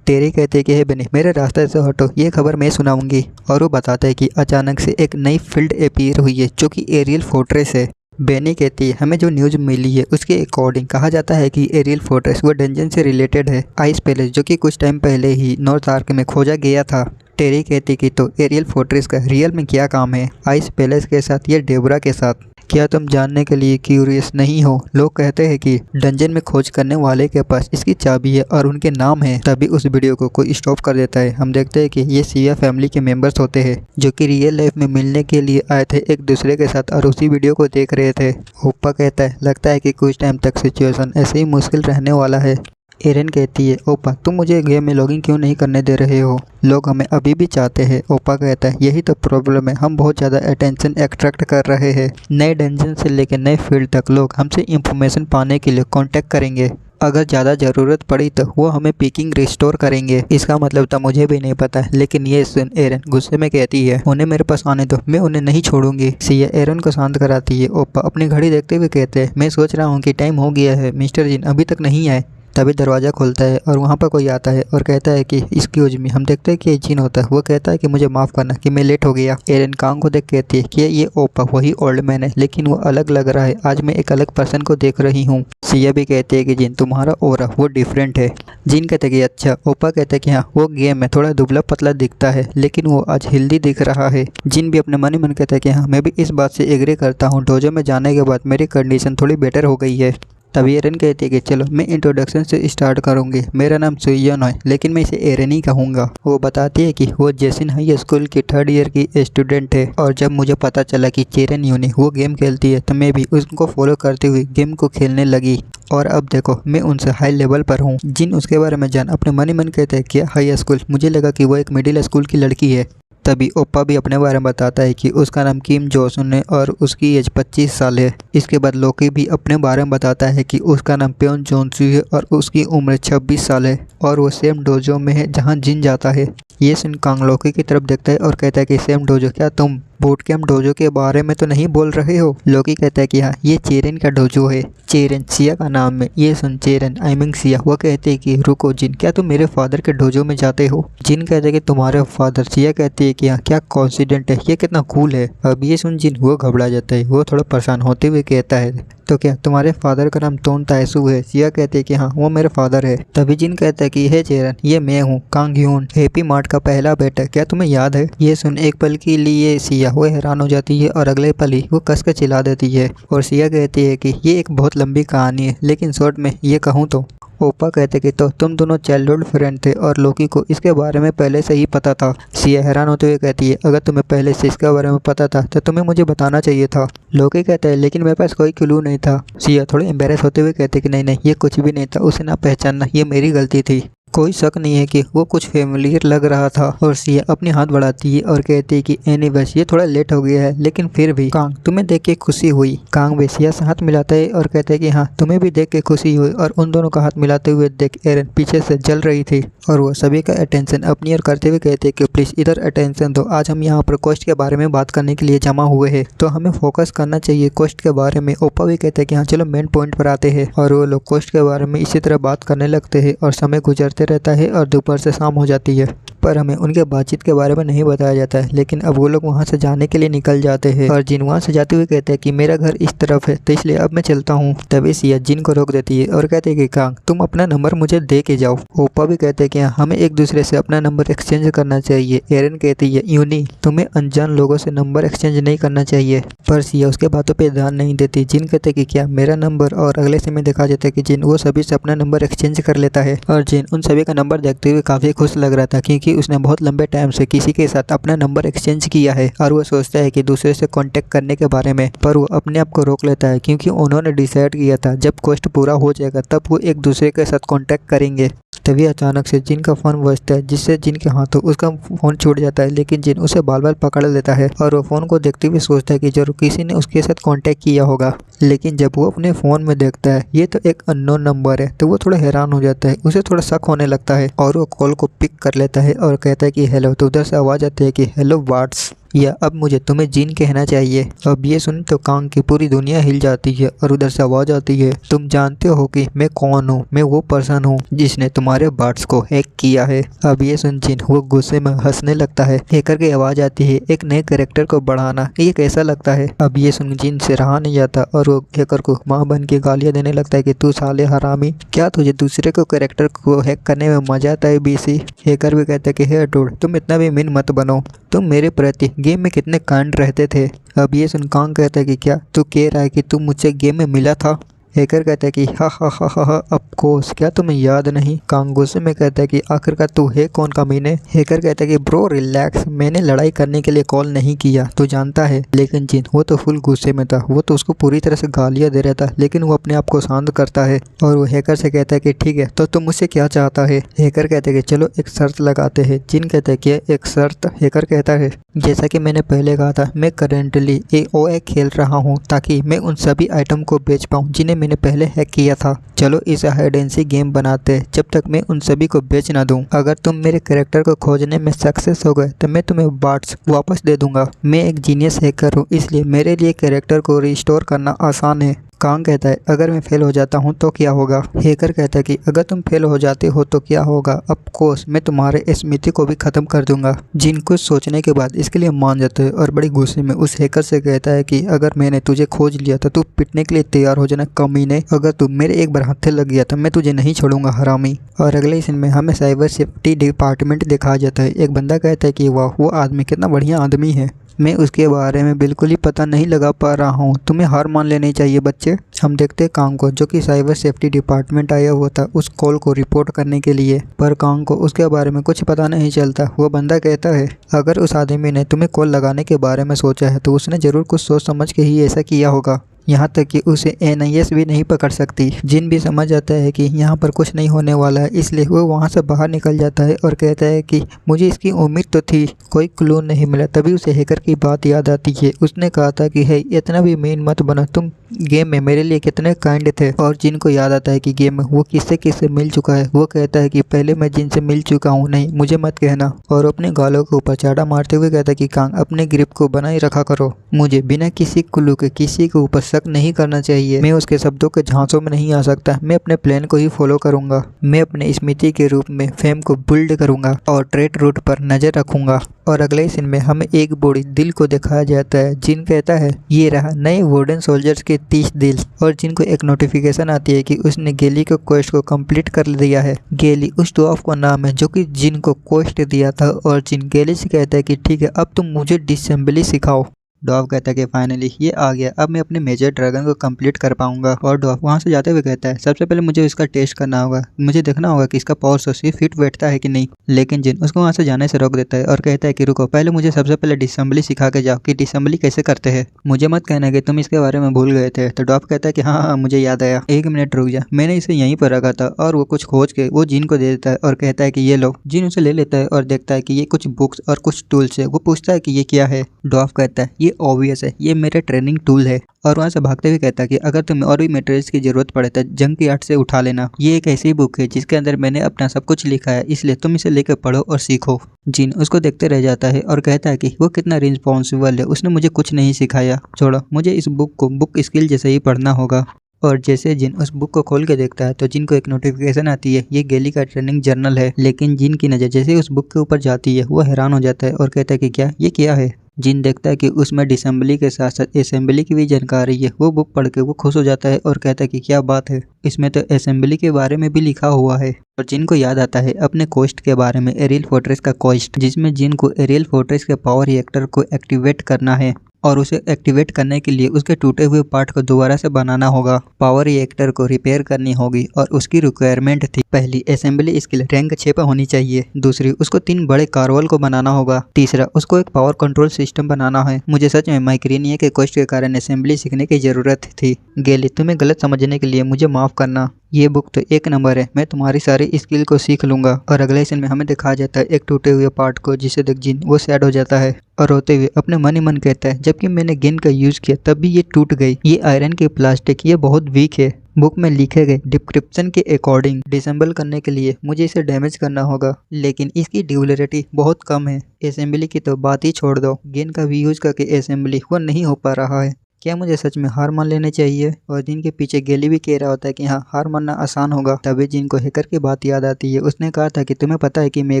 टेरी कहते हैं कि हे बेनी मेरे रास्ते से हटो, ये खबर मैं सुनाऊंगी। और वो बताता है कि अचानक से एक नई फील्ड अपीयर हुई है जो कि एरियल फोर्ट्रेस है। बेनी कहती है हमें जो न्यूज़ मिली है उसके अकॉर्डिंग कहा जाता है कि एरियल फोर्ट्रेस वो डंजन से रिलेटेड है, आइस पैलेस जो कि कुछ टाइम पहले ही नॉर्थ आर्क में खोजा गया था। टेरी कहती कि तो एरियल फोर्ट्रेस का रियल में क्या काम है, आइस पैलेस के साथ या डेबरा के साथ? क्या तुम जानने के लिए क्यूरियस नहीं हो? लोग कहते हैं कि डंजन में खोज करने वाले के पास इसकी चाबी है और उनके नाम है। तभी उस वीडियो को कोई स्टॉप कर देता है। हम देखते हैं कि ये सिया फैमिली के मेंबर्स होते हैं जो कि रियल लाइफ में मिलने के लिए आए थे एक दूसरे के साथ और उसी वीडियो को देख रहे थे। ओप्पा कहता है लगता है कि कुछ टाइम तक सिचुएशन ऐसे ही मुश्किल रहने वाला है। एरन कहती है ओप्पा तुम मुझे गेम में लॉगिन क्यों नहीं करने दे रहे हो, लोग हमें अभी भी चाहते हैं। ओप्पा कहता है यही तो प्रॉब्लम है, हम बहुत ज़्यादा अटेंशन एक्सट्रैक्ट कर रहे हैं। नए डंजन से लेकर नए फील्ड तक लोग हमसे इंफॉर्मेशन पाने के लिए कांटेक्ट करेंगे, अगर ज़्यादा ज़रूरत पड़ी तो वो हमें पिकिंग रिस्टोर करेंगे। इसका मतलब तो मुझे भी नहीं पता, लेकिन ये सुन एरन गुस्से में कहती है उन्हें मेरे पास आने दो, मैं उन्हें नहीं छोड़ूंगी। सिया एरन को शांत कराती है। ओप्पा अपनी घड़ी देखते हुए कहते हैं मैं सोच रहा हूँ कि टाइम हो गया है, मिस्टर जिन अभी तक नहीं आए। तभी दरवाज़ा खुलता है और वहाँ पर कोई आता है और कहता है कि एक्सक्यूज मी। हम देखते हैं कि जिन होता है, वो कहता है कि मुझे माफ़ करना कि मैं लेट हो गया। एरन कांग को देख कहती है कि ये ओप्पा वही ओल्ड मैन है, लेकिन वो अलग लग रहा है, आज मैं एक अलग पर्सन को देख रही हूँ। सिया भी कहती है कि जिन तुम्हारा ओरा वो डिफरेंट है। जिन कहते हैं कि अच्छा। ओप्पा कहते हैं कि हाँ वो गेम में थोड़ा दुबला पतला दिखता है, लेकिन वो आज हेल्दी दिख रहा है। जिन भी अपने मन ही मन कहता है कि हाँ मैं भी इस बात से एग्री करता हूँ, डोजो में जाने के बाद मेरी कंडीशन थोड़ी बेटर हो गई है। तभी एरन कहती है कि चलो मैं इंट्रोडक्शन से स्टार्ट करूँगी, मेरा नाम सुयन है, लेकिन मैं इसे एरन ही कहूँगा। वो बताती है कि वो जेसिन हाई स्कूल की 3rd ईयर की स्टूडेंट है और जब मुझे पता चला कि चेरन यूनी वो गेम खेलती है तो मैं भी उसको फॉलो करते हुए गेम को खेलने लगी और अब देखो मैं उनसे हाई लेवल पर हूँ। जिन उसके बारे में जान अपने मन ही मन कहते हैं क्या हाई स्कूल, मुझे लगा कि वो एक मिडिल स्कूल की लड़की है। तभी ओप्पा भी अपने बारे में बताता है कि उसका नाम किम जोसुन है और उसकी एज 25 साल है। इसके बाद लोकी भी अपने बारे में बताता है कि उसका नाम प्योन जोनसू है और उसकी उम्र 26 साल है और वो सेम डोजो में है जहां जिन जाता है। ये सुन कांग लोकी की तरफ देखता है और कहता है कि सेम डोजो, क्या तुम बूट कैंप डोजो के बारे में तो नहीं बोल रहे हो? लोकी कहता है कि हाँ, ये चेरेन का डोजो है। चेरेन सिया का नाम है। ये सुन चेरेन आई मीन सिया वो कहते हैं कि रुको जिन, क्या तुम मेरे फादर के डोजो में जाते हो? जिन कहते हैं कि तुम्हारे फादर। सिया कहती है कि हाँ, क्या कॉन्सिडेंट है, ये कितना कूल है। अब ये सुन जिन वो घबरा जाता है। वो थोड़ा परेशान होते हुए कहता है तो क्या तुम्हारे फादर का नाम तोन तायसू है? सिया कहते हैं कि हाँ, वो मेरे फादर है। तभी जिन कहता है कि हे चेरन, ये मैं हूँ कांग ह्यून, हैप्पी मार्ट का पहला बेटा, क्या तुम्हें याद है? ये सुन एक पल के लिए सिया वो हैरान हो जाती है और अगले पल ही वो कस कर चिल्ला देती है। और सिया कहती है कि ये एक बहुत लंबी कहानी है, लेकिन शॉर्ट में ये कहूँ तो ओप्पा कहते कि तो तुम दोनों चाइल्डहुड फ्रेंड थे और लोकी को इसके बारे में पहले से ही पता था। सिया हैरान होते हुए कहती है अगर तुम्हें पहले से इसके बारे में पता था तो तुम्हें मुझे बताना चाहिए था। लोकी कहता है लेकिन मेरे पास कोई क्लू नहीं था। सिया थोड़े एम्बेरस होते हुए कहते कि नहीं ये कुछ भी नहीं था, उसे ना पहचानना ये मेरी गलती थी। कोई शक नहीं है कि वो कुछ फेमिलियर लग रहा था। और सिया अपने हाथ बढ़ाती है और कहती है कि एनीवेज ये थोड़ा लेट हो गया है, लेकिन फिर भी कांग तुम्हें देख के खुशी हुई। कांग वे सिया से हाथ मिलाता है और कहता है कि हाँ, तुम्हें भी देख के खुशी हुई। और उन दोनों का हाथ मिलाते हुए देख एरन पीछे से जल रही थी और वो सभी का अटेंशन अपनी ओर करते हुए कहते हैं कि प्लीज इधर अटेंशन दो, आज हम यहाँ पर कोस्ट के बारे में बात करने के लिए जमा हुए हैं, तो हमें फोकस करना चाहिए कोस्ट के बारे में। ओप्पा भी कहते हैं कि हाँ चलो मेन पॉइंट पर आते हैं। और वो लोग कोस्ट के बारे में इसी तरह बात करने लगते हैं और समय गुजरते रहता है और दोपहर से शाम हो जाती है, पर हमें उनके बातचीत के बारे में नहीं बताया जाता है। लेकिन अब वो लोग वहाँ से जाने के लिए निकल जाते हैं और जिन वहाँ से जाते हुए कहते हैं कि मेरा घर इस तरफ है, तो इसलिए अब मैं चलता हूँ। तभी सिया जिन को रोक देती है और कहते हैं कि कांग तुम अपना नंबर मुझे दे के जाओ। ओप्पा भी कहते हैं कि हमें एक दूसरे से अपना नंबर एक्सचेंज करना चाहिए। एरन कहती है यूनी तुम्हें अनजान लोगों से नंबर एक्सचेंज नहीं करना चाहिए, पर सिया उसके बातों पर ध्यान नहीं देती। जिन कहते हैं कि क्या मेरा नंबर, और अगले समय देखा जाता है कि जिन वो सभी से अपना नंबर एक्सचेंज कर लेता है। और जिन उन सभी का नंबर देखते हुए काफी खुश लग रहा था क्योंकि उसने बहुत लंबे टाइम से किसी के साथ अपना नंबर एक्सचेंज किया है और वो सोचता है कि दूसरे से कांटेक्ट करने के बारे में, पर वो अपने आप को रोक लेता है क्योंकि उन्होंने डिसाइड किया था जब क्वेस्ट पूरा हो जाएगा तब वो एक दूसरे के साथ कांटेक्ट करेंगे। तभी अचानक से जिन का फोन बजता है जिससे जिन के हाथों उसका फोन छूट जाता है, लेकिन जिन उसे बाल बाल पकड़ लेता है और वो फोन को देखते हुए सोचता है कि जरूर किसी ने उसके साथ कांटेक्ट किया होगा। लेकिन जब वो अपने फ़ोन में देखता है ये तो एक अननोन नंबर है, तो वो थोड़ा हैरान हो जाता है, उसे थोड़ा शक होने लगता है और वो कॉल को पिक कर लेता है और कहता है कि हेलो। तो उधर से आवाज़ आती है कि हेलो वाट्स, या अब मुझे तुम्हें जिन कहना चाहिए। अब ये सुन तो कांग की पूरी दुनिया हिल जाती है और उधर से आवाज़ आती है तुम जानते हो कि मैं कौन हूँ? मैं वो पर्सन हूँ जिसने तुम्हारे बर्ड्स को हैक किया है। अब ये सुन जिन वो गुस्से में हंसने लगता है। हैकर की आवाज़ आती है एक नए कैरेक्टर को बढ़ाना ये कैसा लगता है? अब ये सुन जिन से रहा नहीं जाता और वो हैकर को माँ बन के गालियाँ देने लगता है कि तू साले हरामी, क्या तुझे दूसरे को कैरेक्टर को हैक करने में मजा आता है बीसी? हैकर भी कहता है कि हे डूड तुम इतना भी मीन मत बनो, तुम मेरे प्रति गेम में कितने कांड रहते थे। अब ये सुन कांग कहता है कि क्या तू कह रहा है कि तू मुझसे गेम में मिला था? हैकर कहता है कि हा हा हा हा हा ऑफ कोर्स, क्या तुम्हें याद नहीं? कांग गुस्से में कहता है कि आखिरकार तू है कौन कमीने? हैकर कहता है कि ब्रो रिलैक्स, मैंने लड़ाई करने के लिए कॉल नहीं किया, तू जानता है। लेकिन जिन वो तो फुल गुस्से में था, वो तो उसको पूरी तरह से गालियां दे रहा था, लेकिन वो अपने आप को शांत करता है और वो हैकर से कहता है कि ठीक है तो तुम मुझसे क्या चाहता है? हैकर कहते हैं कि चलो एक शर्त लगाते हैं। जिन कहते हैं कि एक शर्त? हैकर कहता है जैसा कि मैंने पहले कहा था मैं करेंटली AOA खेल रहा हूँ ताकि मैं उन सभी आइटम को बेच पाऊँ जिन्हें मैंने पहले हैक किया था। चलो इसे हाइड एंड सीक गेम बनाते हैं जब तक मैं उन सभी को बेच ना दूं। अगर तुम मेरे कैरेक्टर को खोजने में सक्सेस हो गए तो मैं तुम्हें बार्ड्स वापस दे दूंगा। मैं एक जीनियस हैकर हूँ इसलिए मेरे लिए कैरेक्टर को रिस्टोर करना आसान है। कांग कहता है अगर मैं फेल हो जाता हूँ तो क्या होगा? हैकर कहता है कि अगर तुम फेल हो जाते हो तो क्या होगा? ऑफ कोर्स मैं तुम्हारे स्मृति को भी खत्म कर दूंगा। जिन कुछ सोचने के बाद इसके लिए मान जाता है और बड़ी गुस्से में उस हैकर से कहता है कि अगर मैंने तुझे खोज लिया तो तू पिटने के लिए तैयार हो जाना कमीने। अगर तू मेरे एक बार हाथे लग गया तो मैं तुझे नहीं छोड़ूंगा हरामी। और अगले सीन में हमें साइबर सेफ्टी डिपार्टमेंट दिखाया जाता है। एक बंदा कहता है कि वाह वो आदमी कितना बढ़िया आदमी है, मैं उसके बारे में बिल्कुल ही पता नहीं लगा पा रहा हूँ, तुम्हें हार मान लेनी चाहिए बच्चे। हम देखते कांग को जो कि साइबर सेफ्टी डिपार्टमेंट आया हुआ था उस कॉल को रिपोर्ट करने के लिए, पर कांग को उसके बारे में कुछ पता नहीं चलता। वो बंदा कहता है अगर उस आदमी ने तुम्हें कॉल लगाने के बारे में सोचा है तो उसने ज़रूर कुछ सोच समझ के ही ऐसा किया होगा, यहाँ तक कि उसे NIS भी नहीं पकड़ सकती। जिन भी समझ जाता है कि यहाँ पर कुछ नहीं होने वाला है इसलिए वो वहाँ से बाहर निकल जाता है और कहता है कि मुझे इसकी उम्मीद तो थी, कोई क्लू नहीं मिला। तभी उसे हैकर की बात याद आती है, उसने कहा था कि हे इतना भी मीन मत बनो, तुम गेम में मेरे लिए कितने काइंड थे। और जिन को याद आता है कि गेम में वो किससे किससे मिल चुका है, वो कहता है कि पहले मैं जिनसे मिल चुका हूँ, नहीं मुझे मत कहना। और अपने गालों के ऊपर चाटा मारते हुए कहता है कि कांग अपने ग्रिप को बनाए रखा करो, मुझे बिना किसी क्लू के किसी के ऊपर शक नहीं करना चाहिए। मैं उसके शब्दों के झांसों में नहीं आ सकता, मैं अपने प्लान को ही फॉलो करूंगा। मैं अपने स्मृति के रूप में फेम को बिल्ड करूंगा और ट्रेड रूट पर नजर रखूंगा। और अगले सीन में हमें एक बॉडी दिल को दिखाया जाता है। जिन कहता है ये रहा नए वुडन सोल्जर्स के 30 दिल। और जिनको एक नोटिफिकेशन आती है कि उसने गेली के क्वेस्ट को कंप्लीट कर दिया है। गेली उस डॉफ का नाम है जो कि जिन को क्वेस्ट दिया था। और जिन गेली से कहता है कि ठीक है अब तुम मुझे डिसेंबली सिखाओ। डॉफ कहता है कि फाइनली ये आ गया, अब मैं अपने मेजर ड्रैगन को कंप्लीट कर पाऊंगा। और डॉफ वहां से जाते हुए कहता है सबसे पहले मुझे इसका टेस्ट करना होगा, मुझे देखना होगा कि इसका पावर सोर्स फिट बैठता है कि नहीं। लेकिन जिन उसको वहां से जाने से रोक देता है और कहता है कि रुको, पहले मुझे सबसे पहले डिसेंबली सिखा के जाओ कि डिसेंबली कैसे करते हैं। मुझे मत कहना कि तुम इसके बारे में भूल गए थे। तो डॉफ कहता है कि हाँ मुझे याद आया, 1 मिनट रुक जा, मैंने इसे यहीं पर रखा था। और वो कुछ खोज के वो जिन को दे देता है और कहता है कि ये लो। जिन उसे ले लेता है और देखता है कि ये कुछ बुक्स और कुछ टूल्स है। वो पूछता है कि ये क्या है। डॉफ कहता है ये ऑब्वियस है, ये मेरे ट्रेनिंग टूल है। और वहां से भागते हुए कहता है कि अगर तुम्हें और भी मटेरियल्स की जरूरत पड़े तो जंक यार्ड से उठा लेना, ये एक ऐसी बुक है जिसके अंदर मैंने अपना सब कुछ लिखा है, इसलिए तुम इसे लेकर पढ़ो और सीखो। जिन उसको देखते रह जाता है और कहता है कि वो कितना रिस्पॉन्सिबल है, उसने मुझे कुछ नहीं सिखाया, छोड़ो मुझे इस बुक को बुक स्किल जैसे ही पढ़ना होगा। और जैसे जिन उस बुक को खोल के देखता है तो जिन को एक नोटिफिकेशन आती है, ये गेली का ट्रेनिंग जर्नल है। लेकिन जिन की नज़र जैसे उस बुक के ऊपर जाती है वो हैरान हो जाता है और कहता है कि क्या ये क्या है। जिन देखता है कि उसमें डिसेंबली के साथ साथ असेंबली की भी जानकारी है। वो बुक पढ़ के वो खुश हो जाता है और कहता है कि क्या बात है, इसमें तो असेंबली के बारे में भी लिखा हुआ है। और जिन को याद आता है अपने कोस्ट के बारे में, एरियल फोर्ट्रेस का कोस्ट, जिसमें जिन को एरियल फोर्ट्रेस के पावर रिएक्टर को एक्टिवेट करना है। और उसे एक्टिवेट करने के लिए उसके टूटे हुए पार्ट को दोबारा से बनाना होगा, पावर रिएक्टर को रिपेयर करनी होगी। और उसकी रिक्वायरमेंट थी, पहली असेंबली स्किल रैंक 6 पर होनी चाहिए, दूसरी उसको 3 बड़े कार्वल को बनाना होगा, तीसरा उसको एक पावर कंट्रोल सिस्टम बनाना है। मुझे सच में माइक्रेनिया के क्वेस्ट के कारण असेंबली सीखने की जरूरत थी। गेली तुम्हें गलत समझने के लिए मुझे माफ करना, ये बुक तो 1 नंबर है, मैं तुम्हारी सारी स्किल को सीख लूंगा। और अगले सीन में हमें दिखाया जाता है एक टूटे हुए पार्ट को, जिसे देख जिन वो सैड हो जाता है और रोते हुए अपने मन ही मन कहता है जबकि मैंने गेन का यूज किया तब भी ये टूट गई, ये आयरन की प्लास्टिक, ये बहुत वीक है। बुक में लिखे गए डिस्क्रिप्शन के अकॉर्डिंग डिसेंबल करने के लिए मुझे इसे डैमेज करना होगा, लेकिन इसकी ड्यूरेबिलिटी बहुत कम है। असेंबली की तो बात ही छोड़ दो, गेन का भी यूज करके असेंबली वो नहीं हो पा रहा है। क्या मुझे सच में हार मान लेनी चाहिए। और जिनके पीछे गेली भी कह रहा होता है कि हाँ हार मानना आसान होगा। तभी जिनको हैकर की बात याद आती है। उसने कहा था कि तुम्हें पता है कि मैं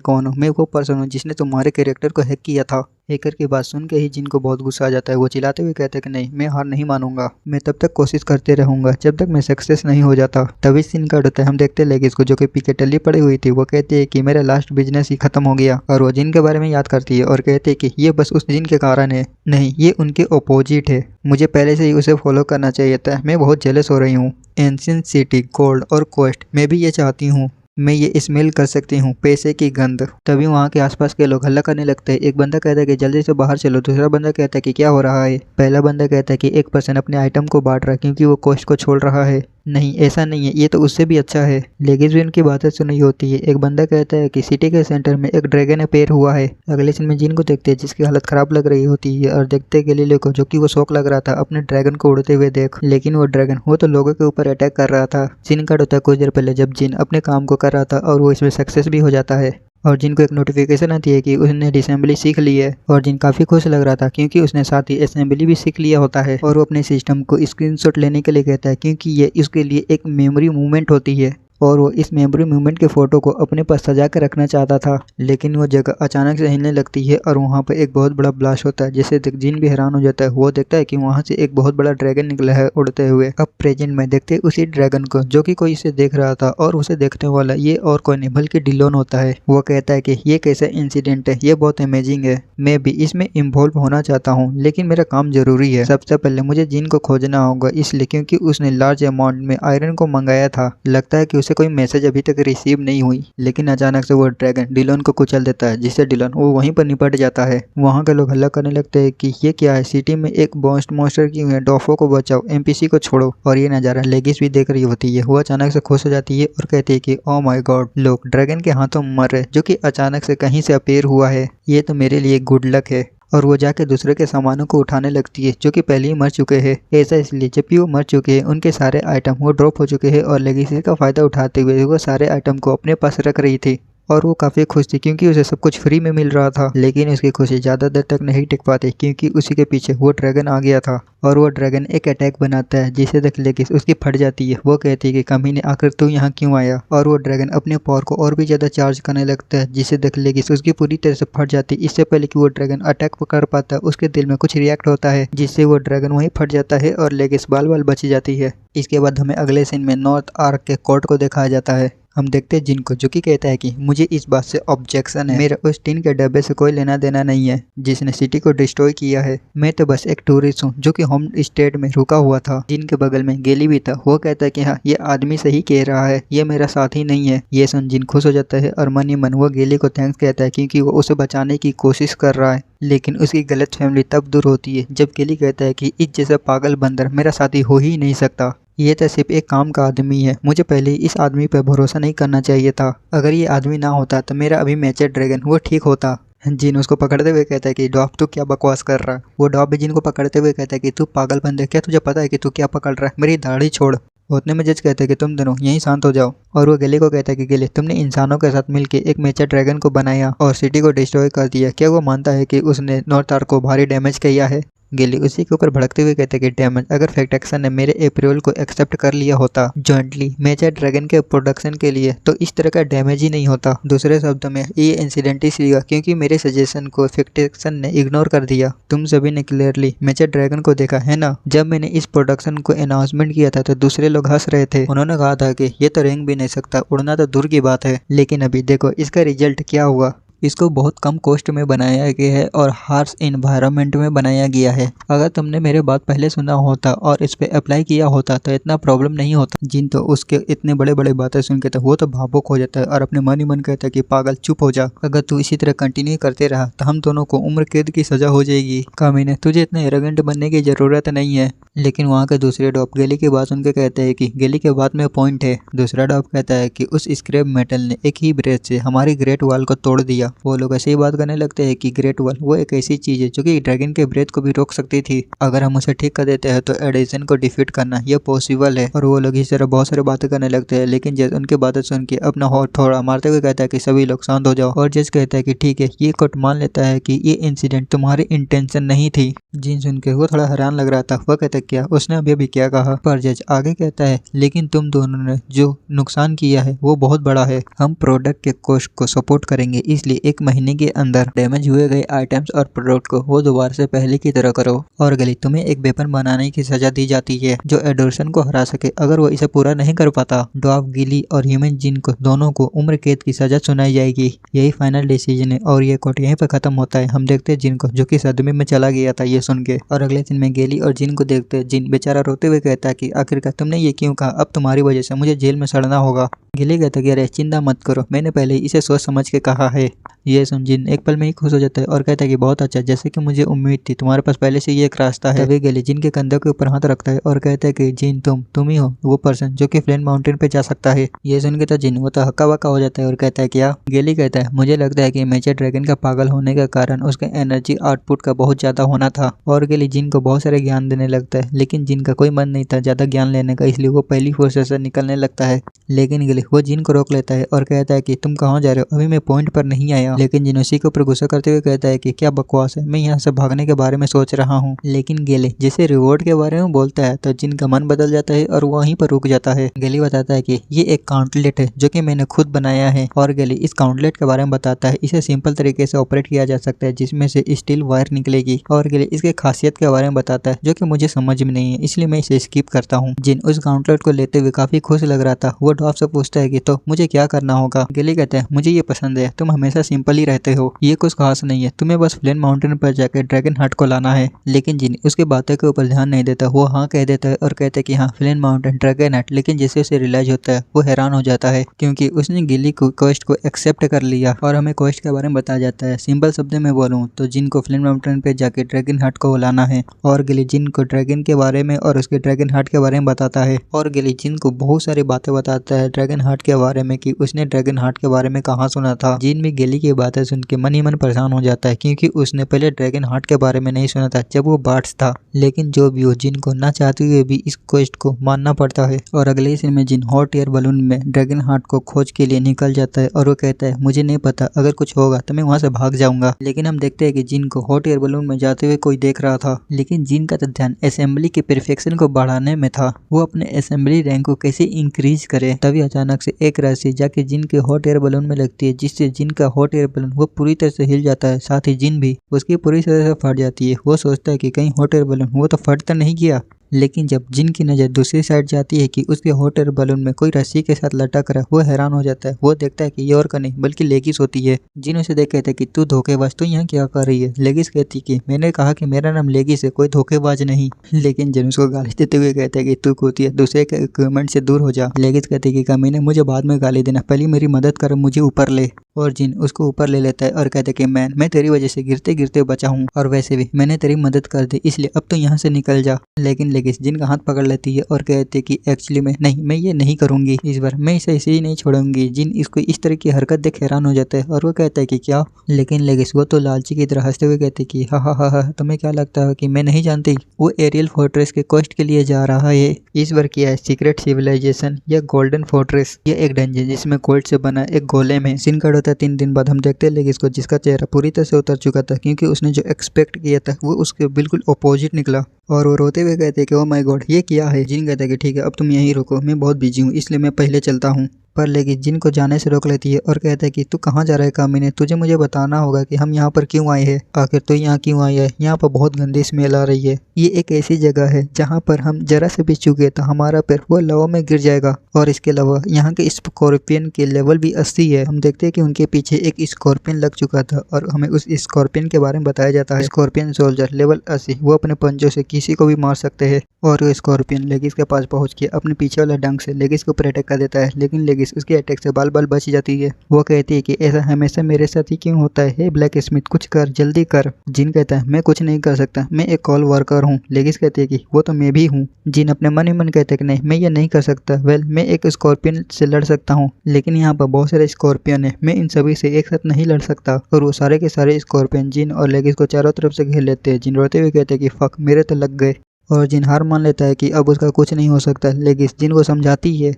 कौन हूँ, मैं वो पर्सन हूँ जिसने तुम्हारे कैरेक्टर को हैक किया था। हैकर की बात सुन के ही जिनको बहुत गुस्सा आ जाता है। वो चिल्लाते हुए कहते हैं कि नहीं, मैं हार नहीं मानूंगा, मैं तब तक कोशिश करते रहूंगा जब तक मैं सक्सेस नहीं हो जाता। तभी सीन कट होता है, हम देखते लेगी इसको जो कि पीछे टल्ली पड़ी हुई थी। वो कहती है कि मेरा लास्ट बिजनेस ही खत्म हो गया। और वो जिन के बारे में याद करती है और कहती है कि ये बस उस जिन के कारण है, नहीं ये उनके अपोजिट है, मुझे पहले से ही उसे फॉलो करना चाहिए था, मैं बहुत जेलस हो रही हूँ। एंशिएंट सिटी, गोल्ड और क्वेस्ट, मैं भी ये चाहती हूँ, मैं ये स्मेल कर सकती हूँ पैसे की गंध। तभी वहाँ के आसपास के लोग हल्ला करने लगते हैं। एक बंदा कहता है कि जल्दी से बाहर चलो, दूसरा बंदा कहता है कि क्या हो रहा है। पहला बंदा कहता है कि एक पर्सन अपने आइटम को बांट रहा है क्योंकि वो कोस्ट को छोड़ रहा है। नहीं ऐसा नहीं है, ये तो उससे भी अच्छा है। लेकिन भी उनकी बातें सुनी होती है। एक बंदा कहता है कि सिटी के सेंटर में एक ड्रैगन अपेयर हुआ है। अगले सीन में जिन को देखते हैं जिसकी हालत खराब लग रही होती है और देखते हैं गैलीलियो को जो कि वो शौक लग रहा था अपने ड्रैगन को उड़ते हुए देख। लेकिन वो ड्रैगन वो तो लोगों के ऊपर अटैक कर रहा था। सीन कट होता है कुछ देर पहले जब जिन अपने काम को कर रहा था और वो इसमें सक्सेस भी हो जाता है। और जिनको एक नोटिफिकेशन आती है कि उसने असेंबली सीख ली है। और जिन काफ़ी खुश लग रहा था क्योंकि उसने साथ ही असेंबली भी सीख लिया होता है। और वो अपने सिस्टम को स्क्रीनशॉट लेने के लिए कहता है क्योंकि ये इसके लिए एक मेमोरी मूवमेंट होती है। और वो इस मेमोरी मूवमेंट के फोटो को अपने पास सजा कर रखना चाहता था। लेकिन वो जगह अचानक से हिलने लगती है और वहाँ पर एक बहुत बड़ा ब्लास्ट होता है जिससे जिन भी हैरान हो जाता है। वो देखता है कि वहाँ से एक बहुत बड़ा ड्रैगन निकला है उड़ते हुए। अब प्रेजेंट में देखते उसी ड्रैगन को जो कि कोई इसे देख रहा था और उसे देखने वाला ये और कोई नहीं बल्कि डिलोन होता है। वो कहता है कि ये कैसा इंसिडेंट है, ये बहुत अमेजिंग है, मैं भी इसमें इन्वॉल्व होना चाहता हूँ लेकिन मेरा काम जरूरी है। सबसे पहले मुझे जिन को खोजना होगा इसलिए क्योंकि उसने लार्ज अमाउंट में आयरन को मंगाया था। लगता है कि उसे कोई मैसेज अभी तक रिसीव नहीं हुई। लेकिन अचानक से वो ड्रैगन डिलोन को कुचल देता है जिससे डिलोन वो वहीं पर निपट जाता है। वहाँ के लोग हल्ला करने लगते हैं कि ये क्या है, सिटी में एक मॉन्स्टर क्यों है, डॉफो को बचाओ, एमपीसी को छोड़ो। और ये नज़ारा लेगिस भी देख रही होती है। वो अचानक से खुश हो जाती है और कहती है कि ओ माय गॉड, लोग ड्रैगन के हाथों मर रहे जो कि अचानक से कहीं से अपेयर हुआ है, ये तो मेरे लिए गुड लक है। और वो जाके दूसरे के सामानों को उठाने लगती है जो कि पहले ही मर चुके हैं। ऐसा इसलिए जबकि वो मर चुके हैं उनके सारे आइटम वो ड्रॉप हो चुके हैं और लेगेसी का फायदा उठाते हुए वो सारे आइटम को अपने पास रख रही थी। और वो काफ़ी खुश थी क्योंकि उसे सब कुछ फ्री में मिल रहा था। लेकिन उसकी खुशी ज़्यादा देर तक नहीं टिक पाती क्योंकि उसी के पीछे वो ड्रैगन आ गया था और वो ड्रैगन एक अटैक बनाता है जिसे देख लेके उसकी फट जाती है। वो कहती है कि कमीने आखिर तू यहाँ क्यों आया। और वो ड्रैगन अपने पावर को और भी ज़्यादा चार्ज करने लगता है जिसे देख लेके उसकी पूरी तरह से फट जाती है। इससे पहले कि वो ड्रैगन अटैक कर पाता है उसके दिल में कुछ रिएक्ट होता है जिससे वो ड्रैगन वहीं फट जाता है और लेगेस बाल बाल बच जाती है। इसके बाद हमें अगले सीन में नॉर्थ आर्क के कोर्ट को दिखाया जाता है। हम देखते हैं जिन को जो कि कहता है कि मुझे इस बात से ऑब्जेक्शन है, मेरा उस टीन के डब्बे से कोई लेना देना नहीं है जिसने सिटी को डिस्ट्रॉय किया है। मैं तो बस एक टूरिस्ट हूँ जो कि होम स्टेट में रुका हुआ था। जिन के बगल में गेली भी था। वो कहता है कि हाँ ये आदमी सही कह रहा है, ये मेरा साथी नहीं है। ये सुन जिन खुश हो जाता है और मन ही मन वो गेली को थैंक्स कहता है क्योंकि वो उसे बचाने की कोशिश कर रहा है। लेकिन उसकी गलत फैमिली तब दूर होती है जब गेली कहता है कि इस जैसा पागल बंदर मेरा साथी हो ही नहीं सकता। ये तो सिर्फ एक काम का आदमी है, मुझे पहले ही इस आदमी पर भरोसा नहीं करना चाहिए था। अगर ये आदमी ना होता तो मेरा अभी मैचर ड्रैगन वो ठीक होता। जिन उसको पकड़ते हुए कहता है कि डॉफ तू क्या बकवास कर रहा है। वो डॉफ भी जिन को पकड़ते हुए कहता है कि तू पागल बंदे, क्या तुझे पता है कि तू क्या पकड़ रहा है, मेरी दाढ़ी छोड़। उतने में जज कहते हैं कि तुम दोनों यहीं शांत हो जाओ। और वो गेली को कहता है कि गेली तुमने इंसानों के साथ मिलकर एक मेचर ड्रैगन को बनाया और सिटी को डिस्ट्रॉय कर दिया। क्या वो मानता है कि उसने नॉर्थ आर्क को भारी डैमेज किया है। गेली उसी के ऊपर भड़कते हुए कहते हैं कि डैमेज, अगर फैक्टक्सन ने मेरे अप्रैल को एक्सेप्ट कर लिया होता जॉइंटली मेचर ड्रैगन के प्रोडक्शन के लिए तो इस तरह का डैमेज ही नहीं होता। दूसरे शब्दों में ये इंसिडेंट इसलिए क्योंकि मेरे सजेशन को फैक्टक्सन ने इग्नोर कर दिया। तुम सभी ने क्लियरली मेचर ड्रैगन को देखा है ना। जब मैंने इस प्रोडक्शन को अनाउंसमेंट किया था तो दूसरे लोग हंस रहे थे। उन्होंने कहा था कि ये तो रेंग भी नहीं सकता, उड़ना तो दूर की बात है। लेकिन अभी देखो इसका रिजल्ट क्या हुआ। इसको बहुत कम कॉस्ट में बनाया गया है और हार्श इन्वायरमेंट में बनाया गया है। अगर तुमने मेरे बात पहले सुना होता और इस पे अप्लाई किया होता तो इतना प्रॉब्लम नहीं होता। जिन तो उसके इतने बड़े बड़े बातें सुन के तो वो तो भावुक हो जाता है और अपने मन ही मन कहता है कि पागल चुप हो जा, अगर तू इसी तरह कंटिन्यू करते रहा तो हम दोनों को उम्र कैद की सजा हो जाएगी। कमीने तुझे इतने एरोगेंट बनने की जरूरत नहीं है। लेकिन वहाँ के दूसरे डॉप गेली की बात सुन के कहते हैं कि गेली के बात में पॉइंट है। दूसरा डॉप कहता है कि उस स्क्रैप मेटल ने एक ही ब्रेथ से हमारी ग्रेट वॉल को तोड़ दिया। वो लोग ऐसे ही बात करने लगते हैं कि ग्रेट वॉल वो एक ऐसी चीज है जो कि ड्रैगन के ब्रेथ को भी रोक सकती थी। अगर हम उसे ठीक कर देते हैं तो एडिसन को डिफीट करना ये पॉसिबल है। और वो लोग इस तरह बहुत सारी बातें करने लगते हैं। लेकिन जज उनकी बातें सुन के अपना हॉट थोड़ा मारते हुए कहता है कि सभी लोग शांत हो जाओ। और जज कहता है कि ठीक है, ये कोर्ट मान लेता है कि ये इंसिडेंट तुम्हारी इंटेंशन नहीं थी। जिन सुन के वो थोड़ा हैरान लग रहा था। वो कहता है क्या उसने अभी क्या कहा। पर जज आगे कहता है लेकिन तुम दोनों ने जो नुकसान किया है वो बहुत बड़ा है। हम प्रोडक्ट के कॉस्ट को सपोर्ट करेंगे, इसलिए 1 महीने के अंदर डैमेज हुए गए आइटम्स और प्रोडक्ट को वो दोबारा से पहले की तरह करो। और गली तुम्हें एक वेपन बनाने की सजा दी जाती है जो एडोर्सन को हरा सके। अगर वो इसे पूरा नहीं कर पाता ड्वार्फ गिली और ह्यूमन जिन को दोनों को उम्र कैद की सजा सुनाई जाएगी। यही फाइनल डिसीजन है और ये कोर्ट यहीं पर खत्म होता है। हम देखते हैं जिन को जो कि सदमे में चला गया था ये सुन के। और अगले दिन में गेली और जिन को देखते हैं। जिन बेचारा रोते हुए कहता है कि आखिरकार तुमने ये क्यों कहा, अब तुम्हारी वजह से मुझे जेल में सड़ना होगा। गिली कहता है कि अरे चिंता मत करो, मैंने पहले इसे सोच समझ के कहा है। ये सुन जिन एक पल में ही खुश हो जाता है और कहता है कि बहुत अच्छा, जैसे कि मुझे उम्मीद थी, तुम्हारे पास पहले से ये एक रास्ता है। तभी गिली जिन के कंधे के ऊपर हाथ रखता है और कहता है कि जिन तुम ही हो वो पर्सन जो कि फ्लेन माउंटेन पे जा सकता है। ये सुन के तो जिन वो तो हक्का बक्का हो जाता है और कहता है क्या। गिली कहता है मुझे लगता है कि मेचर ड्रैगन का पागल होने का कारण उसके एनर्जी आउटपुट का बहुत ज्यादा होना था। और गिली जिन को बहुत सारे ज्ञान देने लगता है। लेकिन जिन का कोई मन नहीं था ज्यादा ज्ञान लेने का, इसलिए वो पहली फोर्सेस से निकलने लगता है। लेकिन गिली वो जिन को रोक लेता है और कहता है कि तुम कहाँ जा रहे हो, अभी मैं पॉइंट पर नहीं आया। लेकिन जिन उसी के ऊपर गुस्सा करते हुए कहता है कि क्या बकवास है, मैं यहाँ से भागने के बारे में सोच रहा हूँ। लेकिन गेली जैसे रिवॉर्ड के बारे में बोलता है तो जिन का मन बदल जाता है और वहीं पर रुक जाता है। गेली बताता है कि ये एक काउंटलेट है जो कि मैंने खुद बनाया है। और गेली इस काउंटलेट के बारे में बताता है इसे सिंपल तरीके से ऑपरेट किया जा सकता है जिसमें से स्टील वायर निकलेगी। और गेली इसके खासियत के बारे में बताता है जो कि मुझे समझ में नहीं है, इसलिए मैं इसे स्किप करता हूँ। जिन उस काउंटलेट को लेते हुए काफी खुश लग रहा था। वो ड्वार्फ से पूछता है कि तो मुझे क्या करना होगा। गेली कहते हैं मुझे ये पसंद है, तुम हमेशा सिंपल ही रहते हो, ये कुछ खास नहीं है, तुम्हें बस फ्लेन माउंटेन पर जाकर ड्रैगन हार्ट को लाना है। लेकिन जिन उसके बातों के ऊपर ध्यान नहीं देता। वो हाँ कह देता है और कहता है कि हाँ फ्लेन माउंटेन ड्रैगन हार्ट। लेकिन जैसे उसे रियलाइज होता है वो हैरान हो जाता है क्योंकि उसने गिली को क्वेस्ट को एक्सेप्ट कर लिया। और हमें क्वेस्ट के बारे में बताया जाता है। सिंपल शब्द में बोलूँ तो जिन को फ्लेन माउंटेन पे जाके ड्रैगन हार्ट को लाना है। और गिली जिन को ड्रैगन के बारे में और उसके ड्रैगन हार्ट के बारे में बताता है। और गिली जिन को बहुत सारी बातें बताता है ड्रैगन हार्ट के बारे में कि उसने ड्रैगन हार्ट के बारे में कहाँ सुना था। जिन भी गिली की ये बातें सुन के मन ही मन परेशान हो जाता है, क्योंकि उसने पहले ड्रैगन हार्ट के बारे में नहीं सुना था जब वो बार्ड्स था। लेकिन जो भी हो, जिन को ना चाहते हुए भी इस क्वेस्ट को मानना पड़ता है। और अगले ही सीन में जिन हॉट एयर बलून में ड्रैगन हार्ट को खोज के लिए निकल जाता है और वो कहता है मुझे नहीं पता, अगर कुछ होगा तो मैं वहाँ से भाग जाऊंगा। लेकिन हम देखते हैं कि जिन को हॉट एयर बलून में जाते हुए कोई देख रहा था, लेकिन जिन का तो ध्यान असेंबली के परफेक्शन को बढ़ाने में था। वो अपने असेंबली रैंक को कैसे इंक्रीज करे। तभी अचानक से एक राशि जाके जिन के हॉट एयर बलून में लगती है, जिससे जिन का हॉट एयर बलून वो पूरी तरह से हिल जाता है। साथ ही जिन भी उसकी पूरी तरह से फट जाती है। वो सोचता है कि कहीं हॉट एयर बलून वो तो फट तो नहीं गया। लेकिन जब जिन की नज़र दूसरी साइड जाती है कि उसके हॉट एयर बलून में कोई रस्सी के साथ लटक रहा है, वो हैरान हो जाता है। वो देखता है कि ये और का नहीं बल्कि लेगिस होती है। जिन उसे देख कहते हैं कि तू धोखेबाज, तू यहाँ क्या कर रही है। लेगिस कहती कि मैंने कहा कि मेरा नाम लेगिस है, कोई धोखेबाज नहीं। लेकिन जिन उसको गाली देते हुए कहते हैं कि तू कुतिया, दूसरे के इक्विपमेंट से दूर हो जा। लेगिस कहते हैं कि कमीने मुझे बाद में गाली देना, पहले मेरी मदद कर, मुझे ऊपर ले। और जिन उसको ऊपर ले लेता है और कहते हैं कि मैं तेरी वजह से गिरते गिरते बचा हूँ, और वैसे भी मैंने तेरी मदद कर दी, इसलिए अब तो यहाँ से निकल जा। लेकिन लेगिस जिन का हाथ पकड़ लेती है और कहते हैं कि एक्चुअली मैं ये नहीं करूंगी, इस बार मैं इसे ऐसे ही नहीं छोड़ूंगी। जिन इसको इस तरह की हरकत देख हैरान हो जाता है और वो कहता है कि क्या। लेकिन लेगिस वो तो लालची की तरह हंसते हुए कहते कि हा, तुम्हें क्या लगता है कि मैं नहीं जानती। वो एरियल फोर्ट्रेस के कोस्ट के लिए जा रहा है। इस बार किया है सीक्रेट सिविलाइजेशन या गोल्डन फोर्ट्रेस। ये एक डंजन जिसमें गोल्ड से बना एक गोलेम है। सीन कट होता है 3 दिन बाद। हम देखते हैं लेगिस को, जिसका चेहरा पूरी तरह से उतर चुका था, क्योंकि उसने जो एक्सपेक्ट किया था वो उसके बिल्कुल अपोजिट निकला। और वो रोते हुए कहते हैं कि ओ माय गॉड, ये क्या है। जिन कहता है कि ठीक है, अब तुम यहीं रुको, मैं बहुत बिजी हूँ, इसलिए मैं पहले चलता हूँ। पर लेकिन जिन को जाने से रोक लेती है और कहता है कि तू कहाँ जा रहा है कामिने, तुझे मुझे बताना होगा कि हम यहाँ पर क्यों आए हैं। आखिर तू यहाँ क्यों आई है, यहाँ पर बहुत गंदी स्मेल आ रही है। ये एक ऐसी जगह है जहाँ पर हम जरा से भी चूके तो हमारा पैर वो लवा में गिर जाएगा। और इसके अलावा यहाँ के स्कॉर्पियन के लेवल भी 80 है। हम देखते हैं कि उनके पीछे एक स्कॉर्पियन लग चुका था और हमें उस स्कॉर्पियन के बारे में बताया जाता है। स्कॉर्पियन सोल्जर लेवल 80, वो अपने पंजों से किसी को भी मार सकते हैं। और वो स्कॉर्पियन लेगिस के पास पहुंच के अपने पीछे वाला डंक से लेगिस के ऊपर अटैक कर देता है। लेकिन लेगिस उसके अटैक से बाल बाल बच जाती है। वो कहती है कि ऐसा हमेशा मेरे साथ ही क्यों होता है, ब्लैक स्मिथ कुछ कर, जल्दी कर। जिन कहता है मैं कुछ नहीं कर सकता, मैं एक कॉल वर्कर हूँ। लेगिस कहती है कि वो तो मैं भी हूँ। जिन अपने मन ही मन कहते हैं कि नहीं, मैं ये नहीं कर सकता। वेल, मैं एक स्कॉर्पियन से लड़ सकता हूँ, लेकिन यहाँ पर बहुत सारे स्कॉर्पियन है, मैं इन सभी से एक साथ नहीं लड़ सकता। और वो सारे के सारे स्कॉर्पियन जिन और लेगिस को चारों तरफ से घेर लेते हैं। जिन रोते हुए कहते हैं कि फक, मेरे तो लग गए। और जिन हार मान लेता है कि अब उसका कुछ नहीं हो सकता। लेकिन जिन को समझाती है,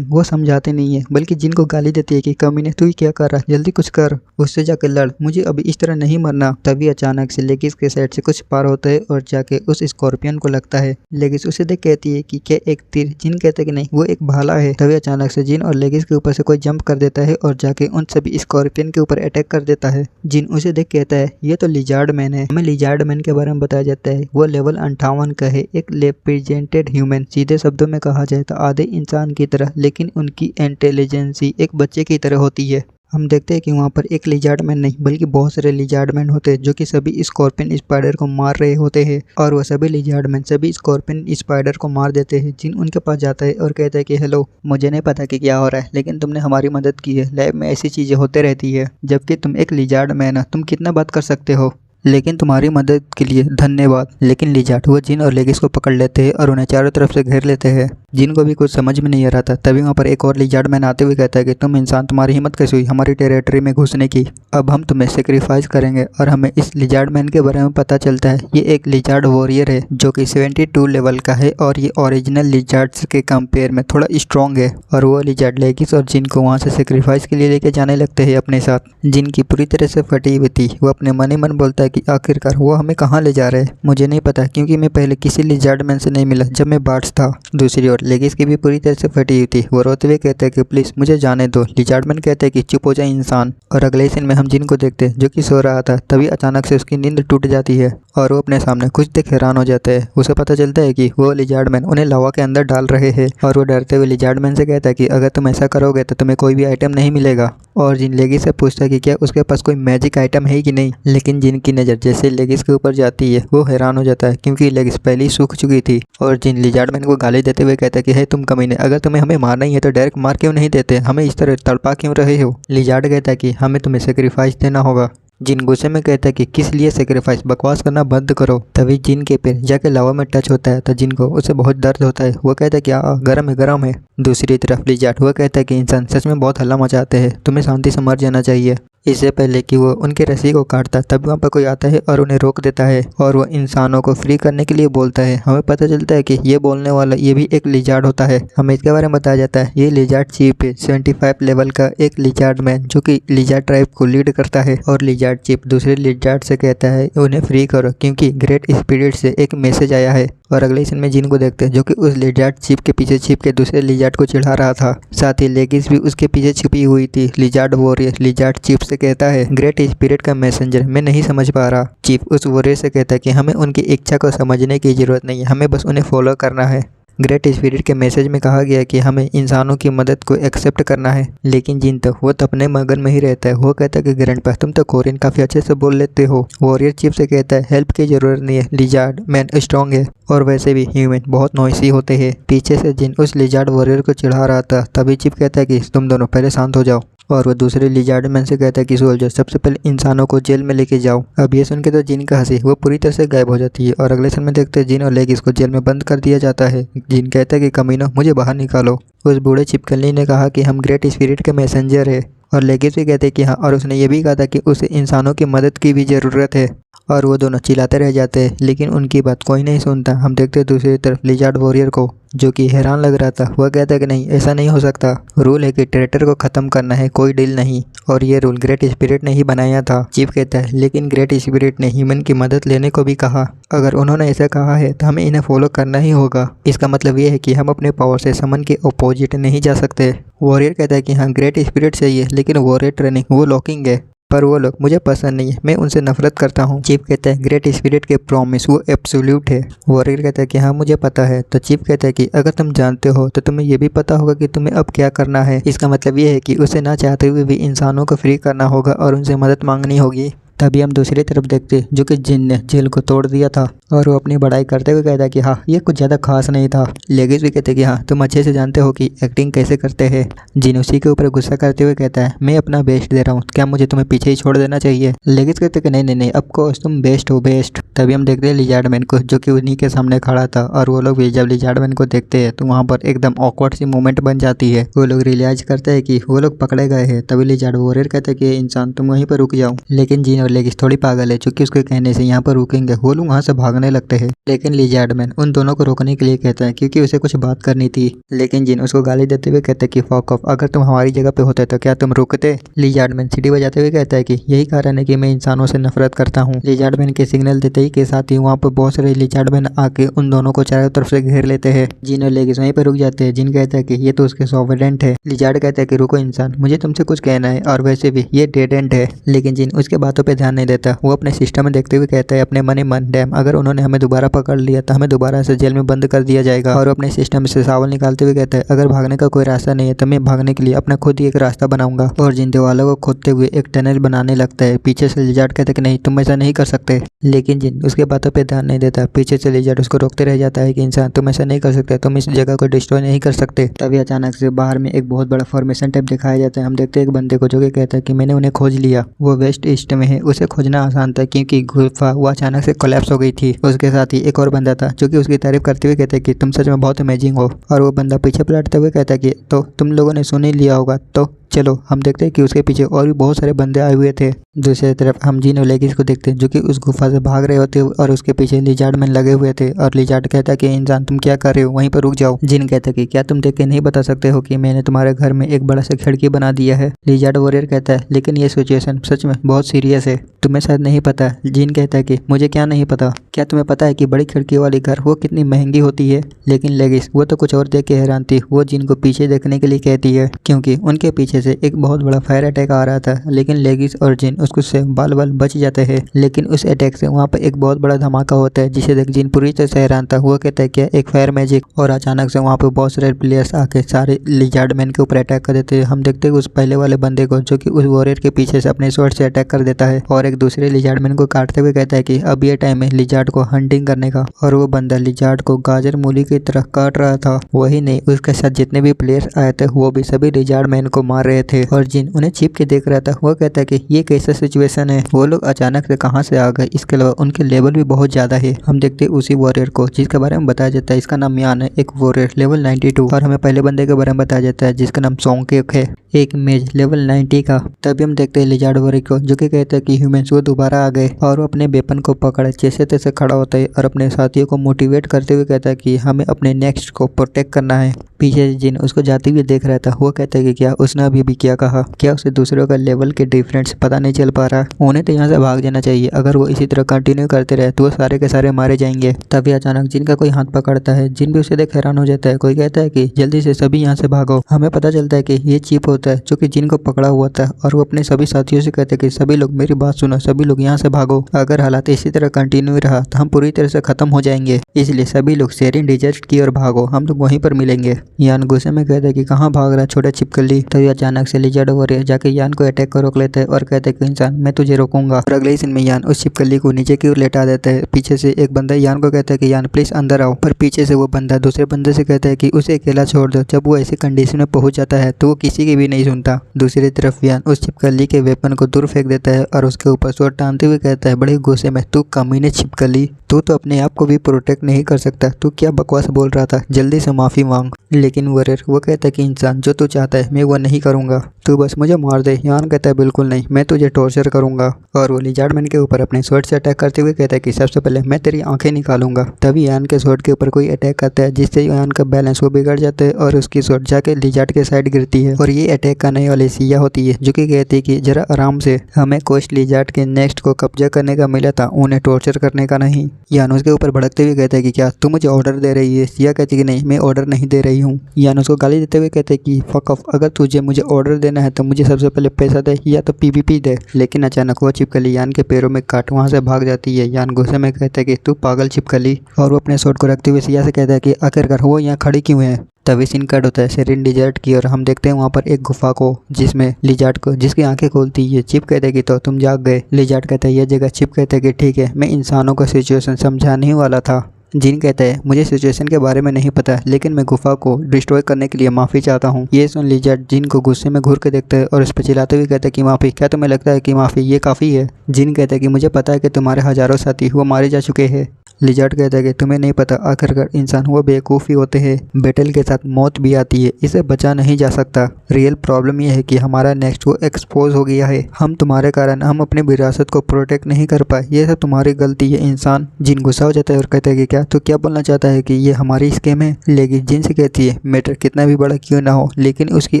वो समझाते नहीं है, बल्कि जिन को गाली देती है कि कमीने तू ही क्या कर रहा है, जल्दी कुछ कर, उससे जाके लड़, मुझे अभी इस तरह नहीं मरना। तभी अचानक से लेगिस के साइड से कुछ पार होता है और जाके उस स्कॉर्पियन को लगता है। लेगिस उसे देख कहती है कि क्या एक तीर। जिन कहते हैं कि नहीं, वो एक भाला है। तभी अचानक से जिन और लेगिस के ऊपर से कोई जंप कर देता है और जाके उन सभी स्कॉर्पियन के ऊपर अटैक कर देता है। जिन उसे देख कहता है ये तो लिजार्ड मैन है। हमें लिजार्ड मैन के बारे में बताया जाता है, वो लेवल 58 का है, एक रिप्रेजेंटेड ह्यूमन। सीधे शब्दों में कहा जाए तो आधे इंसान की तरह, लेकिन उनकी इंटेलिजेंसी एक बच्चे की तरह होती है। हम देखते हैं कि वहाँ पर एक लिजार्ड मैन नहीं बल्कि बहुत सारे लिजार्ड मैन होते हैं जो कि सभी स्कॉर्पियन स्पाइडर को मार रहे होते हैं। और वो सभी लिजार्ड मैन सभी स्कॉर्पियन स्पाइडर को मार देते हैं। जिन उनके पास जाता है और कहता है कि हेलो, मुझे नहीं पता कि क्या हो रहा है, लेकिन तुमने हमारी मदद की है। लैब में ऐसी चीज़ें होते रहती है, जबकि तुम एक लिजार्ड मैन हो, तुम कितना बात कर सकते हो, लेकिन तुम्हारी मदद के लिए धन्यवाद। लेकिन लिजार्ड वो जिन और लेगिस को पकड़ लेते हैं और उन्हें चारों तरफ से घेर लेते हैं। जिन को भी कुछ समझ में नहीं आ रहा था। तभी वहाँ पर एक और लिजार्ड मैन आते हुए कहता है कि तुम इंसान, तुम्हारी हिम्मत कैसे हुई हमारी टेरिटरी में घुसने की, अब हम तुम्हें सेक्रीफाइस करेंगे। और हमें इस लिजार्ड मैन के बारे में पता चलता है, ये एक लिजार्ड वॉरियर है जो कि 72 लेवल का है और ये ओरिजिनल लिजार्ड्स के कंपेयर में थोड़ा स्ट्रॉन्ग है। और वो लिजार्ड लेगिस और जिन को वहाँ से सेक्रीफाइस के लिए लेके जाने लगते हैं अपने साथ। जिन की पूरी तरह से फटी हुई थी, वो अपने मन ही मन बोलता है कि आखिरकार वो हमें कहाँ ले जा रहे हैं, मुझे नहीं पता, क्योंकि मैं पहले किसी लिजार्ड मैन से नहीं मिला जब मैं बार्ड्स था। दूसरी ओर लेगिस की भी पूरी तरह से फटी हुई थी। वो रोते हुए कहते हैं कि प्लीज मुझे जाने दो। लिजार्ड मैन कहते हैं कि चुप हो जाए इंसान। और अगले सीन में हम जिन को देखते हैं जो कि सो रहा था। तभी अचानक से उसकी नींद टूट जाती है और वो अपने सामने कुछ देख हैरान हो जाता है। उसे पता चलता है कि वो लिजार्ड मैन उन्हें लावा के अंदर डाल रहे हैं। और वो डरते हुए लिजार्ड मैन से कहता है कि अगर तुम ऐसा करोगे तो तुम्हें कोई भी आइटम नहीं मिलेगा। और जिन लेगिस से पूछता है कि क्या उसके पास कोई मैजिक आइटम है कि नहीं। लेकिन जिन की नज़र जैसे लेगिस के ऊपर जाती है वो हैरान हो जाता है, क्योंकि लेगिस पहले ही सूख चुकी थी। और जिन लिजार्ड मैन को गाली देते हुए कहता है कि है तुम कमीने, अगर तुम्हें हमें मारना ही है तो डायरेक्ट मार क्यों नहीं देते, हमें इस तरह तड़पा क्यों रहे हो। लिजार्ड कहता है कि हमें तुम्हें सेक्रीफाइस देना होगा। जिन गुस्से में कहता है कि किस लिए सेक्रीफाइस, बकवास करना बंद करो। तभी जिन के पैर जाके लावा में टच होता है तो जिन को उसे बहुत दर्द होता है। वो कहता है कि गरम है गरम है। दूसरी तरफ लिजार्ड वो कहता है कि इंसान सच में बहुत हल्ला मचाते हैं, तुम्हें शांति से मर जाना चाहिए। इससे पहले कि वो उनके रस्सी को काटता तब वहाँ पर कोई आता है और उन्हें रोक देता है और वो इंसानों को फ्री करने के लिए बोलता है। हमें पता चलता है कि ये बोलने वाला ये भी एक लिजार्ड होता है। हमें इसके बारे में बताया जाता है ये लिजार्ड चीफ है, 75 लेवल का एक लिजार्ड मैन जो कि लिजार्ड ट्राइब को लीड करता है। और लिजार्ड चीफ दूसरे लिजार्ड से कहता है उन्हें फ्री करो क्योंकि ग्रेट स्पिरिट से एक मैसेज आया है। और अगले सीन में जिन को देखते हैं जो कि उस लिजार्ड चीफ के पीछे छिप के दूसरे लिजार्ड को चिढ़ा रहा था। साथ ही लेगिस भी उसके पीछे छिपी हुई थी। लिजार्ड वॉरियर लिजार्ड चीफ से कहता है ग्रेट स्पिरिट का मैसेंजर मैं नहीं समझ पा रहा। चीफ उस वॉरियर से कहता है कि हमें उनकी इच्छा को समझने की जरूरत नहीं है, हमें बस उन्हें फॉलो करना है। ग्रेट स्पिरिट के मैसेज में कहा गया कि हमें इंसानों की मदद को एक्सेप्ट करना है। लेकिन जिन तो वो तो अपने मगन में ही रहता है। वो कहता है कि ग्रैंडपा तुम तो कोरियन काफी अच्छे से बोल लेते हो। वॉरियर चीफ से कहता है हेल्प की जरूरत नहीं है, लिजार्ड मैन स्ट्रॉन्ग है और वैसे भी ह्यूमन बहुत नॉइसी होते हैं। पीछे से जिन उस लिजार्ड वॉरियर को चिढ़ा रहा था तभी चीफ कहता है कि तुम दोनों पहले शांत हो जाओ। और वो दूसरे लिजार्ड मैन से कहता है कि सोल्जर सबसे पहले इंसानों को जेल में लेके जाओ। अब ये सुन के तो जिन का हंसी वो पूरी तरह से गायब हो जाती है और अगले समय देखते हैं जिन और लेगिस को जेल में बंद कर दिया जाता है। जिन कहता है कि कमीनो मुझे बाहर निकालो। उस बूढ़े चिपकली ने कहा कि हम ग्रेट स्पिरिट के मैसेंजर है और लेगिस भी कहते हैं कि हाँ, और उसने ये भी कहा था कि उसे इंसानों की मदद की भी ज़रूरत है। और वो दोनों चिल्लाते रह जाते हैं लेकिन उनकी बात कोई नहीं सुनता। हम देखते हैं दूसरी तरफ लिजार्ड वॉरियर को जो कि हैरान लग रहा था। वह कहता है कि नहीं ऐसा नहीं हो सकता, रूल है कि ट्रेटर को ख़त्म करना है, कोई डील नहीं। और ये रूल ग्रेट स्पिरिट ने ही बनाया था। चीफ कहता है लेकिन ग्रेट स्पिरिट ने ह्यूमन की मदद लेने को भी कहा। अगर उन्होंने ऐसा कहा है तो हमें इन्हें फॉलो करना ही होगा। इसका मतलब ये है कि हम अपने पावर से समन के अपोजिट नहीं जा सकते। वॉरियर कहता है कि हाँ ग्रेट स्पिरिट चाहिए लेकिन वॉरियर ट्रेनिंग वो लॉकिंग है पर वो लोग मुझे पसंद नहीं है, मैं उनसे नफरत करता हूँ। चीफ कहता है ग्रेट स्पिरिट के प्रॉमिस वो एब्सोल्यूट है। वॉरियर कहता है कि हाँ मुझे पता है। तो चीफ कहता है कि अगर तुम जानते हो तो तुम्हें ये भी पता होगा कि तुम्हें अब क्या करना है। इसका मतलब ये है कि उसे ना चाहते हुए भी इंसानों को फ्री करना होगा और उनसे मदद मांगनी होगी। तभी हम दूसरी तरफ देखते जो कि जिन ने जेल को तोड़ दिया था और वो अपनी बड़ाई करते हुए कहता है कि हाँ ये कुछ ज़्यादा खास नहीं था। लेगिस भी कहते हैं कि हाँ तुम अच्छे से जानते हो कि एक्टिंग कैसे करते हैं। जिन उसी के ऊपर गुस्सा करते हुए कहता है मैं अपना बेस्ट दे रहा हूँ, क्या मुझे तुम्हें पीछे ही छोड़ देना चाहिए। लेगिस कहते हैं कि नहीं नहीं नहीं ऑफकोर्स तुम बेस्ट हो बेस्ट। तभी हम देखते हैं लिजार्ड मैन को जो कि उन्हीं के सामने खड़ा था और वो लोग भी जब लिजार्ड मैन को देखते हैं तो वहाँ पर एकदम ऑकवर्ड सी मोमेंट बन जाती है। वो लोग रियलाइज करते हैं कि वो लोग पकड़े गए हैं। तभी लिजार्ड वॉरियर कहते हैं कि इंसान तुम वहीं पर रुक जाओ। लेकिन जिन और लेगिस थोड़ी पागल है क्योंकि उसके कहने से यहाँ पर रुकेंगे वो लोग वहाँ से भागने लगते हैं। लेकिन लिजार्ड मैन उन दोनों को रोकने के लिए कहता है क्योंकि उसे कुछ बात करनी थी। लेकिन जिन उसको गाली देते हुए कहते हैं कि फक ऑफ, अगर तुम हमारी जगह पे होते तो क्या तुम रुकते। लिजार्ड मैन सीटी बजाते हुए कहता है कि यही कारण है कि मैं इंसानों से नफरत करता हूँ। लिजार्ड मैन के सिग्नल देते ही के साथ ही वहाँ पर बहुत सारे लिजार्ड मैन आके उन दोनों को चारों तरफ से घेर लेते हैं। जिन और लेगिस वहीं पर रुक जाते हैं। जिन कहता है कि ये तो उसके सॉवरेंट है। लिजार्ड कहता है कि रुको इंसान, मुझे तुमसे कुछ कहना है और वैसे भी ये डेड एंड है। लेकिन जिन उसके बातों पर ध्यान नहीं देता। वो अपने सिस्टम में देखते हुए कहता है अपने मन ही मन डैम, अगर उन्होंने हमें दोबारा पकड़ लिया तो हमें दोबारा से जेल में बंद कर दिया जाएगा। और अपने सिस्टम से सावल निकालते हुए कहता है अगर भागने का कोई रास्ता नहीं है तो मैं भागने के लिए अपना खुद ही एक रास्ता बनाऊंगा। और जिन दीवालों को खोदते हुए एक टनल बनाने लगता है। पीछे से लिजार्ड कहते कि नहीं तुम ऐसा नहीं कर सकते। लेकिन जिन उसके बातों पर ध्यान नहीं देता। पीछे से लिजार्ड उसको रोकते रह जाता है कि इंसान तुम ऐसा नहीं कर सकते, तुम इस जगह को डिस्ट्रॉय नहीं कर सकते। तभी अचानक से बाहर में एक बहुत बड़ा फॉर्मेशन टाइप दिखाया जाता है। हम देखते हैं एक बंदे को जो कि कहता है कि मैंने उन्हें खोज लिया। वो वेस्ट ईस्ट में है, उसे खोजना आसान था क्योंकि गुफा वो अचानक से कोलैप्स हो गई थी। उसके साथ ही एक और बंदा था जो कि उसकी तारीफ करते हुए कहता है कि तुम सच में बहुत अमेजिंग हो। और वो बंदा पीछे पलटते हुए कहता है कि तो तुम लोगों ने सुन ही लिया होगा। तो चलो हम देखते हैं कि उसके पीछे और भी बहुत सारे बंदे आए हुए थे। दूसरी तरफ हम जिन और लेगिस को देखते हैं जो कि उस गुफा से भाग रहे होते और उसके पीछे लिजार्ड मैन लगे हुए थे। और लिजार्ड कहता है कि इंसान तुम क्या कर रहे हो, वहीं पर रुक जाओ। जिन कहता है कि क्या तुम देख के नहीं बता सकते हो कि मैंने तुम्हारे घर में एक बड़ा सा खिड़की बना दिया है। लिजार्ड वॉरियर कहता है लेकिन ये सिचुएशन सच में बहुत सीरियस है, तुम्हें शायद नहीं पता। जिन कहता है कि मुझे क्या नहीं पता, क्या तुम्हें पता है कि बड़ी खिड़की वाली घर वो कितनी महंगी होती है। लेकिन लेगिस वो तो कुछ और देख के हैरान थी। वो जिन को पीछे देखने के लिए कहती है क्योंकि उनके पीछे से एक बहुत बड़ा फायर अटैक आ रहा था। लेकिन लेगिस और जिन उसको से बाल बाल बच जाते हैं। लेकिन उस अटैक से वहाँ पर एक बहुत बड़ा धमाका होता है जिसे देख जिन पूरी तरह से हैरान था। वो कहता है क्या एक फायर मैजिक। और अचानक से वहाँ पे बहुत सारे प्लेयर्स आके सारे लिजार्ड मैन के ऊपर अटैक कर देते हैं। हम देखते हैं उस पहले वाले बंदे को जो कि उस वॉरियर के पीछे से अपने स्वॉर्ड से अटैक कर देता है और एक दूसरे लिजार्ड मैन को काटते हुए कहता है कि अब ये टाइम है लिजार्ड को हंटिंग करने का। और वो बंदा लिजार्ड को गाजर मूली की तरह काट रहा था। वही नहीं, उसके साथ जितने भी प्लेयर्स आए थे वो भी सभी लिजार्ड मैन को मार रहे थे। और जिन उन्हें छिप के देख रहा था। वो कहता है कि ये कैसा सिचुएशन है, वो लोग अचानक से कहां से आ गए, इसके अलावा उनके लेवल भी बहुत ज्यादा है। हम देखते हैं उसी वॉरियर को जिसके बारे में बताया जाता है इसका नाम यान है, एक वॉरियर लेवल 92। और हमें पहले बंदे के बारे में बताया जाता है जिसका नाम सोंगकेक है। एक इमेज लेवल 90 का। तभी हम देखते हैं लिजार्ड वॉरियर को, जो कि कहता है कि ह्यूमंस वो दोबारा आ गए और वो अपने वेपन को पकड़े जैसे तैसे खड़ा होता है और अपने साथियों को मोटिवेट करते हुए कहता है कि हमें अपने नेक्स्ट को प्रोटेक्ट करना है। पीछे जिन उसको जाते हुए देख रहा था, वो कहता है कि क्या उसने अभी भी क्या कहा, क्या उसे दूसरों का लेवल के डिफरेंस पता नहीं चल पा रहा, उन्हें तो यहाँ से भाग जाना चाहिए। अगर वो इसी तरह कंटिन्यू करते रहे तो वो सारे के सारे मारे जाएंगे। तभी अचानक जिन का कोई हाथ पकड़ता है। जिन भी उसे देख हैरान हो जाता है। कोई कहता है कि जल्दी से सभी यहाँ से भागो। हमें पता चलता है कि ये चिप होता है जो कि जिन को पकड़ा हुआ था और वो अपने सभी साथियों से कहते हैं कि सभी लोग मेरी बात सुनो, सभी लोग यहाँ से भागो। अगर हालात इसी तरह कंटिन्यू रहा तो हम पूरी तरह से खत्म हो जाएंगे, इसलिए सभी लोग शेरिंग डिजर्ट की ओर भागो, हम लोग वहीं पर मिलेंगे। यान गुस्से में कहता है कि कहाँ भाग रहा छोटा छिपकली। तभी अचानक से लिजार्ड वॉरियर जाके यान को अटैक को रोक लेता है और कहता है कि इंसान मैं तुझे रोकूंगा। और अगले सीन में यान उस छिपकली को नीचे की ओर लेटा देता है। पीछे से एक बंदा यान को कहता है कि यान प्लीज अंदर आओ, पर पीछे से वो बंदा दूसरे बंदे से कहता है कि उसे अकेला छोड़ दो। जब वो ऐसी कंडीशन में पहुंच जाता है तो वो किसी की भी नहीं सुनता। दूसरी तरफ यान उस छिपकली के वेपन को दूर फेंक देता है और उसके ऊपर स्वॉर्ड टानते हुए कहता है बड़े गुस्से में, तू कमीने छिपकली, तू तो अपने आप को भी प्रोटेक्ट नहीं कर सकता, तू क्या बकवास बोल रहा था, जल्दी से माफी मांग। लेकिन वॉरियर वो कहता है कि इंसान जो तू चाहता है मैं वो नहीं करूंगा, तू बस मुझे मार दे। यान कहता है बिल्कुल नहीं, मैं तुझे टॉर्चर करूंगा। और वो लिजार्ड मैन के ऊपर अपने स्वॉर्ड से अटैक करते हुए कहता है कि सबसे पहले मैं तेरी आंखें निकालूंगा। तभी यान के स्वॉर्ड के ऊपर कोई अटैक करता है जिससे यान का बैलेंस वो बिगड़ जाता है और उसकी स्वॉर्ड जाके लिजार्ड के साइड गिरती है। और ये अटैक करने वाली सिया होती है जो कि कहती है कि जरा आराम से, हमें कोस्ट लिजार्ड के नेक्स्ट को कब्जा करने का मिला था, उन्हें टॉर्चर करने का नहीं। यान उसके ऊपर भड़कते हुए कहता है कि क्या तू मुझे ऑर्डर दे रही है। सिया कहती है कि नहीं, मैं ऑर्डर नहीं दे रही हूँ। यान उसको गाली देते हुए कहते हैं कि फक ऑफ, अगर तुझे मुझे ऑर्डर देना है तो मुझे सबसे पहले पैसा दे या तो पीवीपी दे। लेकिन अचानक वो छिपकली यान के पैरों में काट वहाँ से भाग जाती है। यान गुस्से में कहता है कि तू पागल छिपकली, और वो अपने शॉट को रखते हुए सिया से कहता है कि आखिरकार वो यहाँ खड़ी क्यों है। तभी सीन कट होता है शेरिंग डिजर्ट की और हम देखते हैं वहाँ पर एक गुफा को जिसमें लिजार्ड को जिसकी आंखें खोलती है। चिप कहते हैं कि तो तुम जाग गए। लिजार्ड कहता है यह जगह। चिप कहते हैं कि ठीक है, मैं इंसानों को सिचुएशन समझाने ही वाला था। जिन कहता है मुझे सिचुएशन के बारे में नहीं पता, लेकिन मैं गुफा को डिस्ट्रॉय करने के लिए माफ़ी चाहता हूँ। ये सुन लिजार्ड जिन को गुस्से में घूर के देखता है और उस पर चिल्लाते हुए कहता है कि माफ़ी, क्या तुम्हें लगता है कि माफ़ी ये काफ़ी है। जिन कहता है कि मुझे पता है कि तुम्हारे हजारों साथी वो मारे जा चुके हैं। लिजार्ड कहता है कि तुम्हें नहीं पता, आखिरकार इंसान वो बेवकूफ़ी होते हैं, बैटल के साथ मौत भी आती है, इसे बचा नहीं जा सकता। रियल प्रॉब्लम यह है कि हमारा नेक्स्ट वो एक्सपोज हो गया है, हम तुम्हारे कारण हम अपनी विरासत को प्रोटेक्ट नहीं कर पाए, ये सब तुम्हारी गलती है इंसान। जिन गुस्सा हो जाता है और कहता है कि क्या तू क्या बोलना चाहता है कि ये हमारी स्कीम है। लेकिन जिन से कहती है मैटर कितना भी बड़ा क्यों ना हो, लेकिन उसकी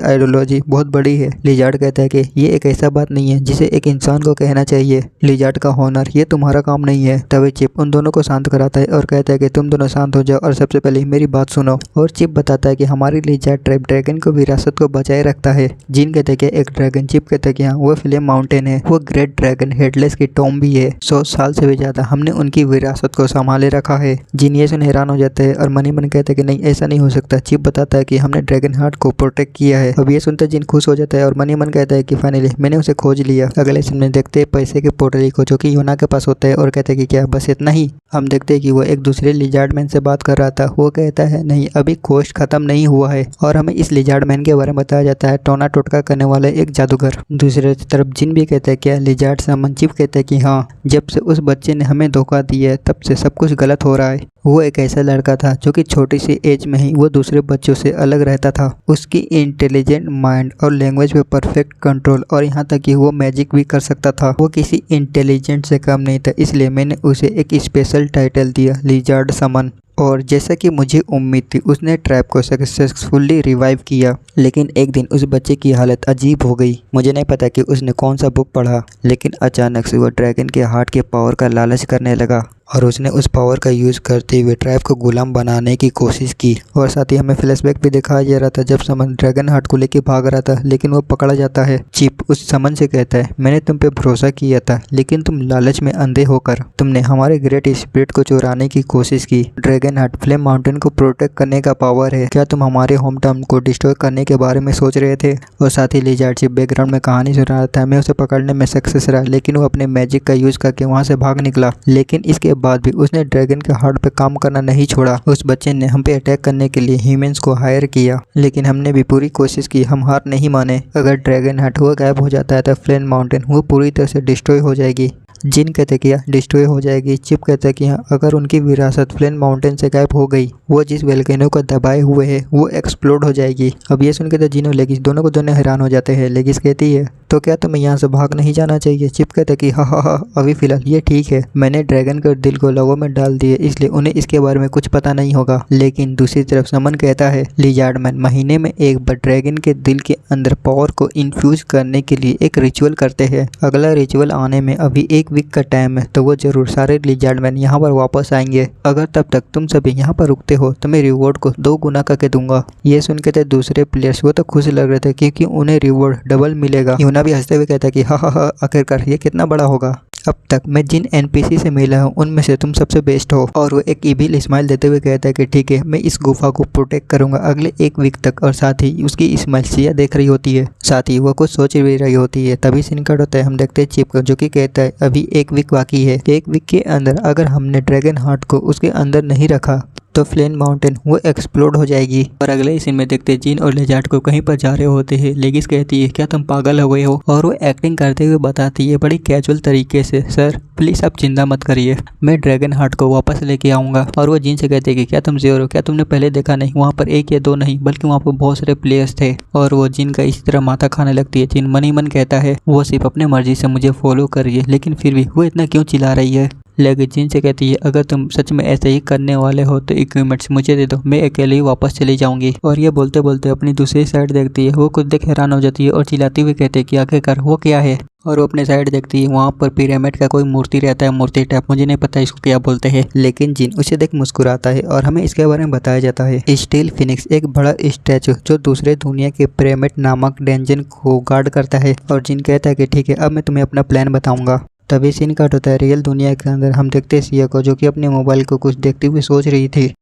आइडियोलॉजी बहुत बड़ी है। लिजार्ड कहता है कि ये एक ऐसा बात नहीं है जिसे एक इंसान को कहना चाहिए। लिजार्ड का हॉनर, ये तुम्हारा काम नहीं है। तभी चिप उन दोनों को शांत कराता है और कहता है कि तुम दोनों शांत हो जाओ और सबसे पहले मेरी बात सुनो। और चिप बताता है कि हमारी लिजार्ड ट्राइब ड्रैगन को विरासत को बचाए रखता है। जिन कहते हैं कि एक ड्रैगन। चिप कहता है कि हाँ, वो फ्लेम माउंटेन है, वो ग्रेट ड्रैगन हेडलेस की टॉम भी है। 100 साल से भी ज्यादा हमने उनकी विरासत को संभाले रखा है। जिन ये सुन हैरान हो जाता है और मनी मन कहता है कि नहीं, ऐसा नहीं हो सकता। चिप बताता है कि हमने ड्रैगन हार्ट को प्रोटेक्ट किया है। अब ये सुनते जिन खुश हो जाता है और मनी मन कहता है कि फाइनली मैंने उसे खोज लिया। अगले सीन में देखते हैं पैसे के पोटली को जो कि योना के पास होता है और कहते हैं कि क्या बस इतना ही। हम देखते हैं कि वो एक दूसरे लिजार्ड मैन से बात कर रहा था। वो कहता है नहीं, अभी कोस्ट खत्म नहीं हुआ है। और हमें इस लिजार्ड मैन के बारे में बताया जाता है, टोना टोटका करने वाले एक जादूगर। दूसरी तरफ जिन भी कहता है क्या लिजार्ड सामन। चिप कहता है कि हाँ, जब से उस बच्चे ने हमें धोखा दिया है तब से सब कुछ गलत हो रहा है। वो एक ऐसा लड़का था जो कि छोटी सी एज में ही वो दूसरे बच्चों से अलग रहता था। उसकी इंटेलिजेंट माइंड और लैंग्वेज पे परफेक्ट कंट्रोल, और यहाँ तक कि वो मैजिक भी कर सकता था। वो किसी इंटेलिजेंट से कम नहीं था, इसलिए मैंने उसे एक स्पेशल टाइटल दिया, लिजार्ड समन। और जैसा कि मुझे उम्मीद थी, उसने ट्रैप को सक्सेसफुली रिवाइव किया। लेकिन एक दिन उस बच्चे की हालत अजीब हो गई। मुझे नहीं पता कि उसने कौन सा बुक पढ़ा, लेकिन अचानक से वो ड्रैगन के हार्ट के पावर का लालच करने लगा और उसने उस पावर का यूज़ करते हुए ट्रैप को गुलाम बनाने की कोशिश की। और साथ ही हमें फ्लैशबैक भी दिखाया जा रहा था जब समन ड्रैगन हार्ट को लेके भाग रहा था, लेकिन वो पकड़ा जाता है। चिप उस समन से कहता है, मैंने तुम पे भरोसा किया था, लेकिन तुम लालच में अंधे होकर तुमने हमारे ग्रेट स्पिरिट को चुराने की कोशिश की। ड्रैगन हार्ट फ्लेम माउंटेन को प्रोटेक्ट करने का पावर है। क्या तुम हमारे होम टाउन को डिस्ट्रॉय करने के बारे में सोच रहे थे। और साथ ही लिजार्ड चिप बैकग्राउंड में कहानी सुना रहा था। मैं उसे पकड़ने में सक्सेस रहा, लेकिन वो अपने मैजिक का यूज करके वहाँ से भाग निकला। लेकिन इसके बाद भी उसने ड्रैगन के हार्ट पे काम करना नहीं छोड़ा। उस बच्चे ने हम पे अटैक करने के लिए ह्यूमंस को हायर किया, लेकिन हमने भी पूरी कोशिश की, हम हार नहीं माने। अगर ड्रैगन हार्ट वो गायब हो जाता है तो फ्लेम माउंटेन वो पूरी तरह से डिस्ट्रॉय हो जाएगी। जिन कहते कि यह डिस्ट्रॉय हो जाएगी। चिप कहता है कि हाँ, अगर उनकी विरासत फ्लेन माउंटेन से गायब हो गई, वो जिस वोल्केनो को दबाए हुए है वो एक्सप्लोड हो जाएगी। अब ये सुन के तो जिन और लेगिस दोनों को दोनों हैरान हो जाते हैं। लेगिस कहती है तो क्या तुम्हें यहाँ से भाग नहीं जाना चाहिए। चिप कहता है कि हाँ हाँ हाँ, अभी फिलहाल ये ठीक है, मैंने ड्रैगन के दिल को लवों में डाल दिए, इसलिए उन्हें इसके बारे में कुछ पता नहीं होगा। लेकिन दूसरी तरफ समन कहता है लिजार्डमैन महीने में एक बार ड्रैगन के दिल के अंदर पावर को इन्फ्यूज करने के लिए एक रिचुअल करते हैं। अगला रिचुअल आने में अभी 1 वीक का टाइम है, तो वो जरूर सारे लिजार्डमैन यहाँ पर वापस आएंगे। अगर तब तक तुम सभी यहाँ पर रुकते हो तो मैं रिवॉर्ड को 2 गुना करके दूंगा। ये सुन के दूसरे प्लेयर्स वो तो खुश लग रहे थे क्योंकि उन्हें रिवॉर्ड डबल मिलेगा। यूना भी हंसते हुए कहता है कि हाँ हाँ हाँ, आखिरकार ये कितना बड़ा होगा। अब तक मैं जिन एनपीसी से मिला हूँ उनमें से तुम सबसे बेस्ट हो। और वो एक इविल स्माइल देते हुए कहता है कि ठीक है, मैं इस गुफा को प्रोटेक्ट करूंगा अगले 1 वीक तक। और साथ ही उसकी स्माइल सिया देख रही होती है, साथ ही वो कुछ सोच भी रही होती है। तभी सीन कट होता है, हम देखते हैं चिप को जो कि कहता है अभी 1 वीक बाकी है। 1 वीक के अंदर अगर हमने ड्रैगन हार्ट को उसके अंदर नहीं रखा तो फ्लेन माउंटेन वो एक्सप्लोड हो जाएगी। और अगले ही सीन में देखते हैं जिन और लेजार्ड को कहीं पर जा रहे होते हैं। लेगिस कहती है क्या तुम पागल हो गए हो, और वो एक्टिंग करते हुए बताती है बड़ी कैजुअल तरीके से, सर प्लीज आप चिंता मत करिए, मैं ड्रैगन हार्ट को वापस लेके आऊंगा। और वो जिन से कहते हैं कि क्या तुम श्योर हो, क्या तुमने पहले देखा नहीं, वहाँ पर 1 या 2 नहीं बल्कि वहाँ पर बहुत सारे प्लेयर्स थे। और वो जिन का इसी तरह माथा खाने लगती है। जिन मन ही मन कहता है वो सिर्फ अपने मर्जी से मुझे फॉलो कर रही है, लेकिन फिर भी वो इतना क्यों चिल्ला रही है। लेकिन जिन से कहती है अगर तुम सच में ऐसे ही करने वाले हो तो इक्विपमेंट्स मुझे दे दो, मैं अकेले ही वापस चली जाऊंगी। और ये बोलते बोलते अपनी दूसरी साइड देखती है, वो खुद देख हैरान हो जाती है और चिल्लाती हुई कहती है कि आखिरकार वो क्या है। और वो अपने साइड देखती है, वहाँ पर पिरामिड का कोई मूर्ति रहता है, मूर्ति टाइप, मुझे नहीं पता इसको क्या बोलते हैं। लेकिन जिन उसे देख मुस्कुराता है और हमें इसके बारे में बताया जाता है स्टील फिनिक्स एक बड़ा स्टैचू जो दूसरे दुनिया के पिरामिड नामक डेंजन को गार्ड करता है। और जिन कहता है कि ठीक है, अब मैं तुम्हें अपना प्लान बताऊंगा। तभी सीन कट होता है रियल दुनिया के अंदर। हम देखते हैं सिया को जो कि अपने मोबाइल को कुछ देखते हुए सोच रही थी।